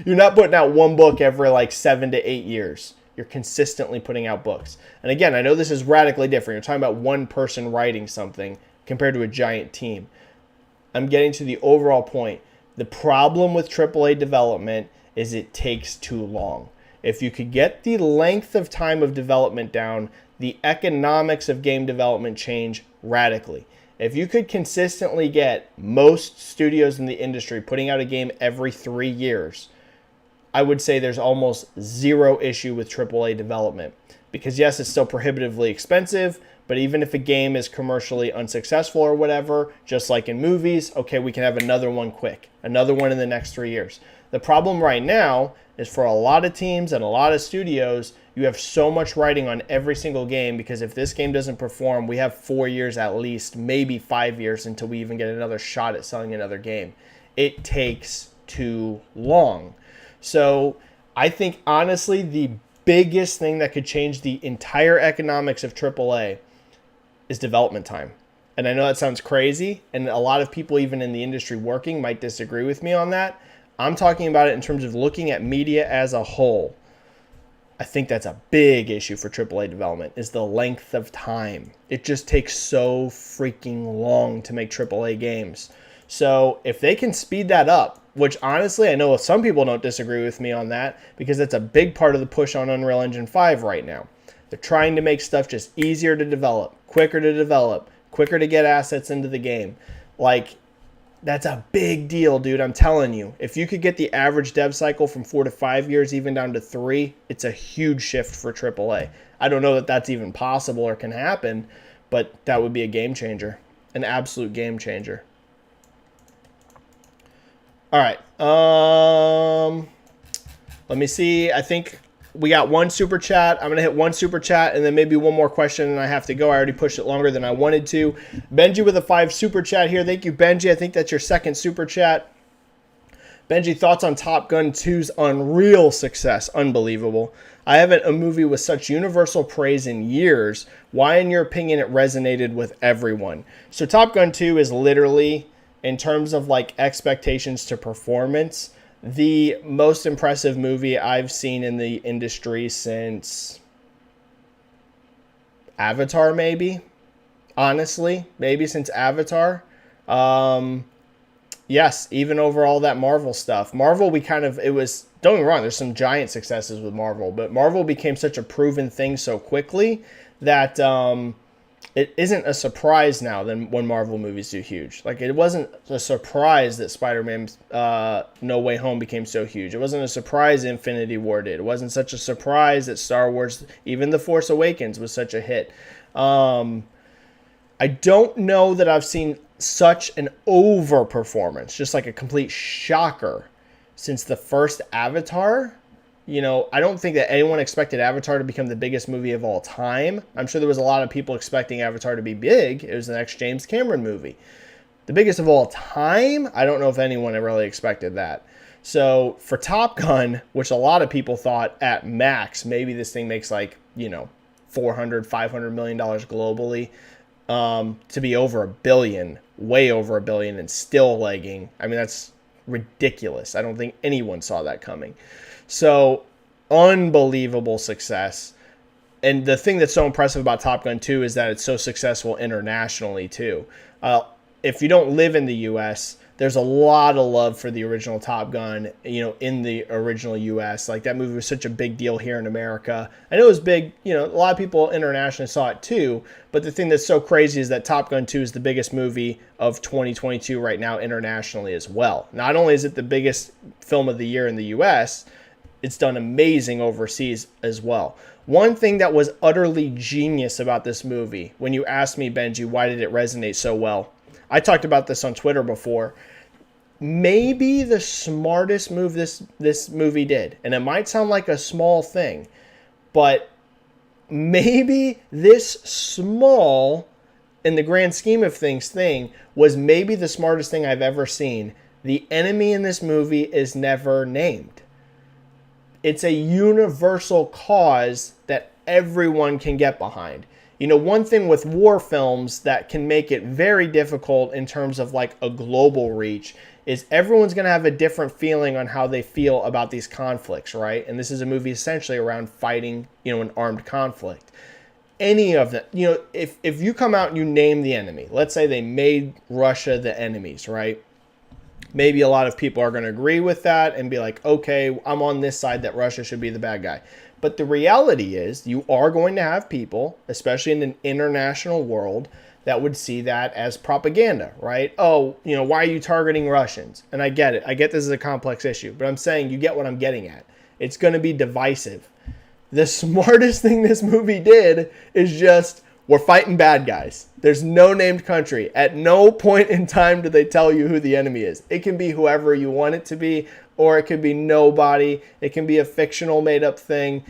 you're not putting out one book every like 7 to 8 years. You're consistently putting out books. And again, I know this is radically different. You're talking about one person writing something compared to a giant team. I'm getting to the overall point. The problem with AAA development is it takes too long. If you could get the length of time of development down, the economics of game development change radically. If you could consistently get most studios in the industry putting out a game every 3 years, I would say there's almost zero issue with AAA development. Because yes, it's still prohibitively expensive, but even if a game is commercially unsuccessful or whatever, just like in movies, okay, we can have another one quick, another one in the next 3 years. The problem right now is for a lot of teams and a lot of studios, you have so much writing on every single game because if this game doesn't perform, we have 4 years at least, maybe 5 years until we even get another shot at selling another game. It takes too long. So I think honestly, the biggest thing that could change the entire economics of AAA is development time. And I know that sounds crazy, and a lot of people even in the industry working might disagree with me on that. I'm talking about it in terms of looking at media as a whole. I think that's a big issue for AAA development is the length of time. It just takes so freaking long to make AAA games. So if they can speed that up, which honestly, I know some people don't disagree with me on that because that's a big part of the push on Unreal Engine 5 right now. They're trying to make stuff just easier to develop, quicker to get assets into the game. Like, that's a big deal, dude. I'm telling you. If you could get the average dev cycle from 4 to 5 years, even down to 3, it's a huge shift for AAA. I don't know that that's even possible or can happen, but that would be a game changer, an absolute game changer. All right. Let me see. I think we got one super chat. I'm going to hit one super chat and then maybe one more question and I have to go. I already pushed it longer than I wanted to. Benji with a 5 super chat here. Thank you, Benji. I think that's your second super chat. Benji, thoughts on Top Gun 2's unreal success? Unbelievable. I haven't a movie with such universal praise in years. Why, in your opinion, it resonated with everyone? So Top Gun 2 is literally, in terms of like expectations to performance, the most impressive movie I've seen in the industry since Avatar, maybe. Honestly, maybe since Avatar. Yes, even over all that Marvel stuff. Marvel, don't get me wrong, there's some giant successes with Marvel, but Marvel became such a proven thing so quickly that it isn't a surprise now when Marvel movies do huge. Like, it wasn't a surprise that Spider-Man No Way Home became so huge. It wasn't a surprise Infinity War did. It wasn't such a surprise that Star Wars, even The Force Awakens, was such a hit. I don't know that I've seen such an overperformance, just like a complete shocker, since the first Avatar. You know, I don't think that anyone expected Avatar to become the biggest movie of all time. I'm sure there was a lot of people expecting Avatar to be big. It was the next James Cameron movie. The biggest of all time? I don't know if anyone really expected that. So for Top Gun, which a lot of people thought at max, maybe this thing makes like, $400-500 million globally, to be over $1 billion, way over $1 billion, and still lagging. I mean, that's ridiculous. I don't think anyone saw that coming. So unbelievable success. And the thing that's so impressive about Top Gun 2 is that it's so successful internationally too. If you don't live in the U.S., there's a lot of love for the original Top Gun, in the original U.S. Like, that movie was such a big deal here in America. I know it was big, a lot of people internationally saw it too, but the thing that's so crazy is that Top Gun 2 is the biggest movie of 2022 right now internationally as well. Not only is it the biggest film of the year in the U.S., it's done amazing overseas as well. One thing that was utterly genius about this movie, when you asked me, Benji, why did it resonate so well? I talked about this on Twitter before. Maybe the smartest move this movie did, and it might sound like a small thing, but maybe this small, in the grand scheme of things, was maybe the smartest thing I've ever seen. The enemy in this movie is never named. It's a universal cause that everyone can get behind. One thing with war films that can make it very difficult in terms of like a global reach is everyone's going to have a different feeling on how they feel about these conflicts, right? And this is a movie essentially around fighting, an armed conflict. Any of them, if you come out and you name the enemy, let's say they made Russia the enemies, right? Maybe a lot of people are going to agree with that and be like, okay, I'm on this side that Russia should be the bad guy. But the reality is you are going to have people, especially in an international world, that would see that as propaganda, right? Oh, why are you targeting Russians? And I get it. I get this is a complex issue, but I'm saying you get what I'm getting at. It's going to be divisive. The smartest thing this movie did is just, we're fighting bad guys. There's no named country. At no point in time do they tell you who the enemy is. It can be whoever you want it to be, or it could be nobody. It can be a fictional made up thing.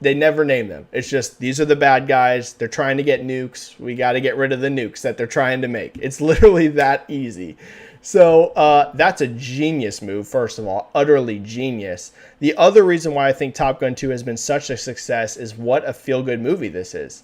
They never name them. It's just, these are the bad guys. They're trying to get nukes. We got to get rid of the nukes that they're trying to make. It's literally that easy. So that's a genius move, first of all. Utterly genius. The other reason why I think Top Gun 2 has been such a success is what a feel-good movie this is.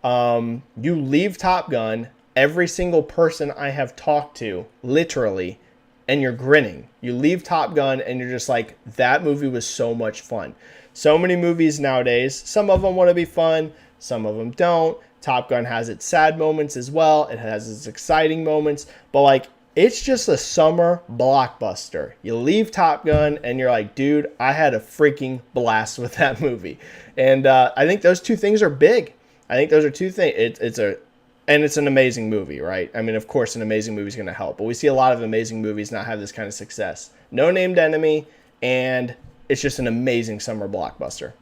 You leave Top Gun, every single person I have talked to, literally, and you're grinning. You leave Top Gun and you're just like, that movie was so much fun. So many movies nowadays, some of them want to be fun, some of them don't. Top Gun has its sad moments as well. It has its exciting moments, but it's just a summer blockbuster. You leave Top Gun and you're like, dude, I had a freaking blast with that movie. And I think those two things are big. I think those are two things. It's an amazing movie, right? I mean, of course, an amazing movie is going to help, but we see a lot of amazing movies not have this kind of success. No named enemy, and it's just an amazing summer blockbuster.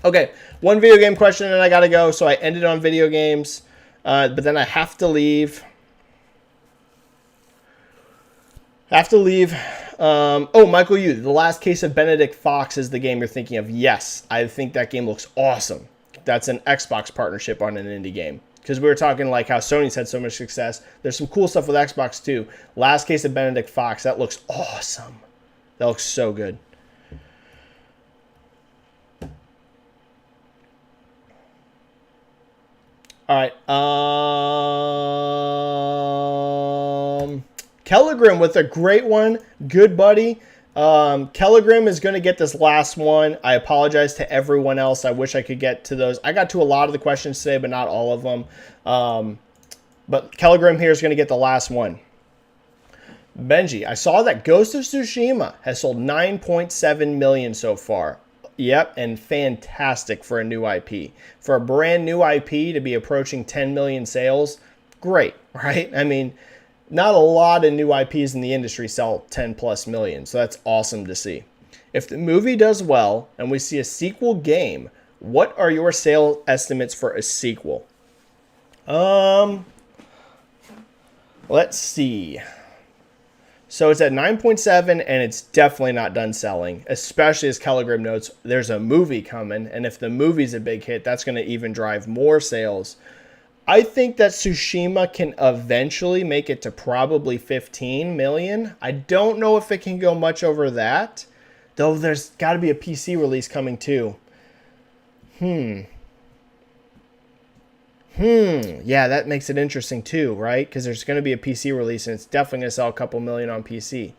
Okay, one video game question and I got to go. So I ended on video games, but then I have to leave. Michael Yu, The Last Case of Benedict Fox is the game you're thinking of. Yes, I think that game looks awesome. That's an Xbox partnership on an indie game. Because we were talking like how Sony's had so much success. There's some cool stuff with Xbox too. Last Case of Benedict Fox, that looks awesome. That looks so good. All right. Kellegrim with a great one. Good buddy. Kellegrim is going to get this last one. I apologize to everyone else. I wish I could get to those. I got to a lot of the questions today, but not all of them. But Kellegrim here is going to get the last one. Benji, I saw that Ghost of Tsushima has sold 9.7 million so far. Yep, and fantastic for a new IP. For a brand new IP to be approaching 10 million sales, great, right? I mean, not a lot of new IPs in the industry sell 10 plus million, so that's awesome to see. If the movie does well and we see a sequel game, what are your sales estimates for a sequel? Let's see. So it's at 9.7 and it's definitely not done selling, especially as Kellegrim notes, there's a movie coming, and if the movie's a big hit, that's going to even drive more sales. I think that Tsushima can eventually make it to probably 15 million. I don't know if it can go much over that, though there's got to be a PC release coming too. Yeah, that makes it interesting too, right? Because there's going to be a PC release and it's definitely going to sell a couple million on PC.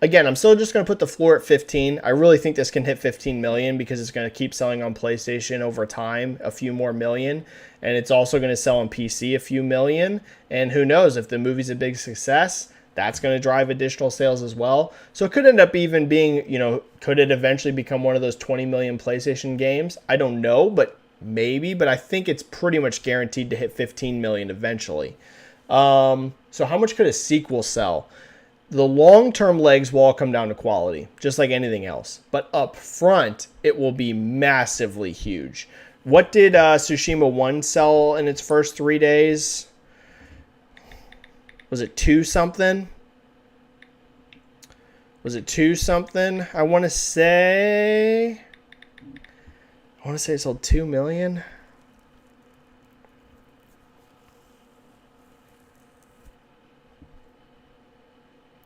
Again, I'm still just going to put the floor at 15. I really think this can hit 15 million because it's going to keep selling on PlayStation over time, a few more million. And it's also going to sell on PC a few million. And who knows, if the movie's a big success, that's going to drive additional sales as well. So it could end up even being, could it eventually become one of those 20 million PlayStation games? I don't know, but maybe. But I think it's pretty much guaranteed to hit 15 million eventually. So how much could a sequel sell? The long-term legs will all come down to quality, just like anything else. But up front, it will be massively huge. What did Tsushima 1 sell in its first 3 days? Was it 2 something? Was it 2 something? I want to say it sold 2 million.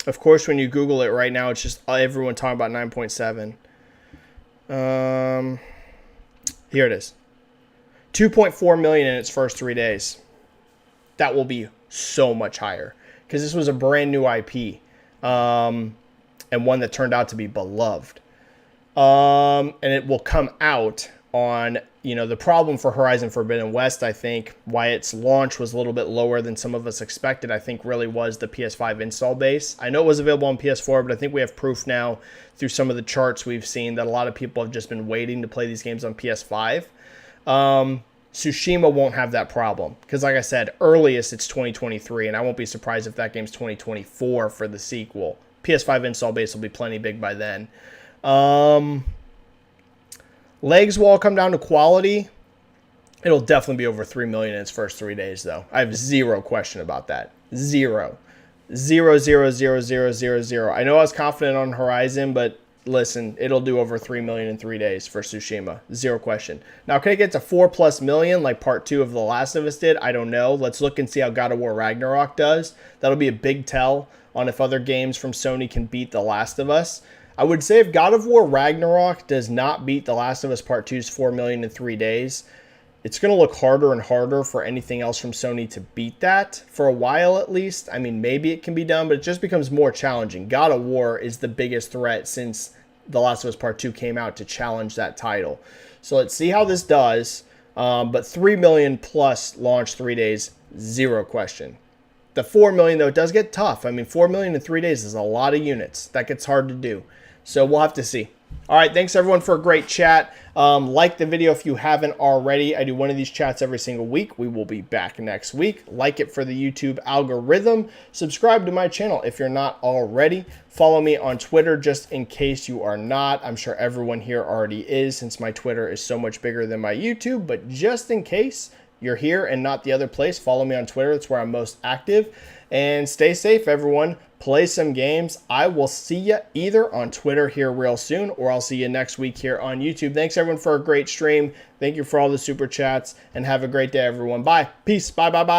Of course, when you Google it right now, it's just everyone talking about 9.7. Here it is. 2.4 million in its first 3 days. That will be so much higher because this was a brand new IP and one that turned out to be beloved. And it will come out on, the problem for Horizon Forbidden West, I think, why its launch was a little bit lower than some of us expected, I think really was the PS5 install base. I know it was available on PS4, but I think we have proof now through some of the charts we've seen that a lot of people have just been waiting to play these games on PS5. Tsushima won't have that problem because, like I said, earliest it's 2023, and I won't be surprised if that game's 2024 for the sequel. PS5 install base will be plenty big by then. Legs will all come down to quality. It'll definitely be over 3 million in its first 3 days, though. I have zero question about that. Zero. 0, 0, 0, 0, 0, 0. I know I was confident on Horizon, but listen, it'll do over 3 million in 3 days for Tsushima. Zero question. Now, can it get to 4+ million like part 2 of The Last of Us did? I don't know. Let's look and see how God of War Ragnarok does. That'll be a big tell on if other games from Sony can beat The Last of Us. I would say if God of War Ragnarok does not beat The Last of Us Part 2's 4 million in 3 days, it's going to look harder and harder for anything else from Sony to beat that for a while at least. I mean, maybe it can be done, but it just becomes more challenging. God of War is the biggest threat since The Last of Us Part 2 came out to challenge that title. So let's see how this does. But 3 million plus launch 3 days, zero question. The 4 million, though, it does get tough. I mean, 4 million in 3 days is a lot of units. That gets hard to do. So we'll have to see. All right, thanks everyone for a great chat. Like the video if you haven't already. I do one of these chats every single week. We will be back next week. Like it for the YouTube algorithm. Subscribe to my channel if you're not already. Follow me on Twitter just in case you are not. I'm sure everyone here already is since my Twitter is so much bigger than my YouTube. But just in case you're here and not the other place, follow me on Twitter. That's where I'm most active. And stay safe, everyone. Play some games. I will see you either on Twitter here real soon, or I'll see you next week here on YouTube. Thanks, everyone, for a great stream. Thank you for all the super chats, and have a great day, everyone. Bye. Peace. Bye, bye, bye.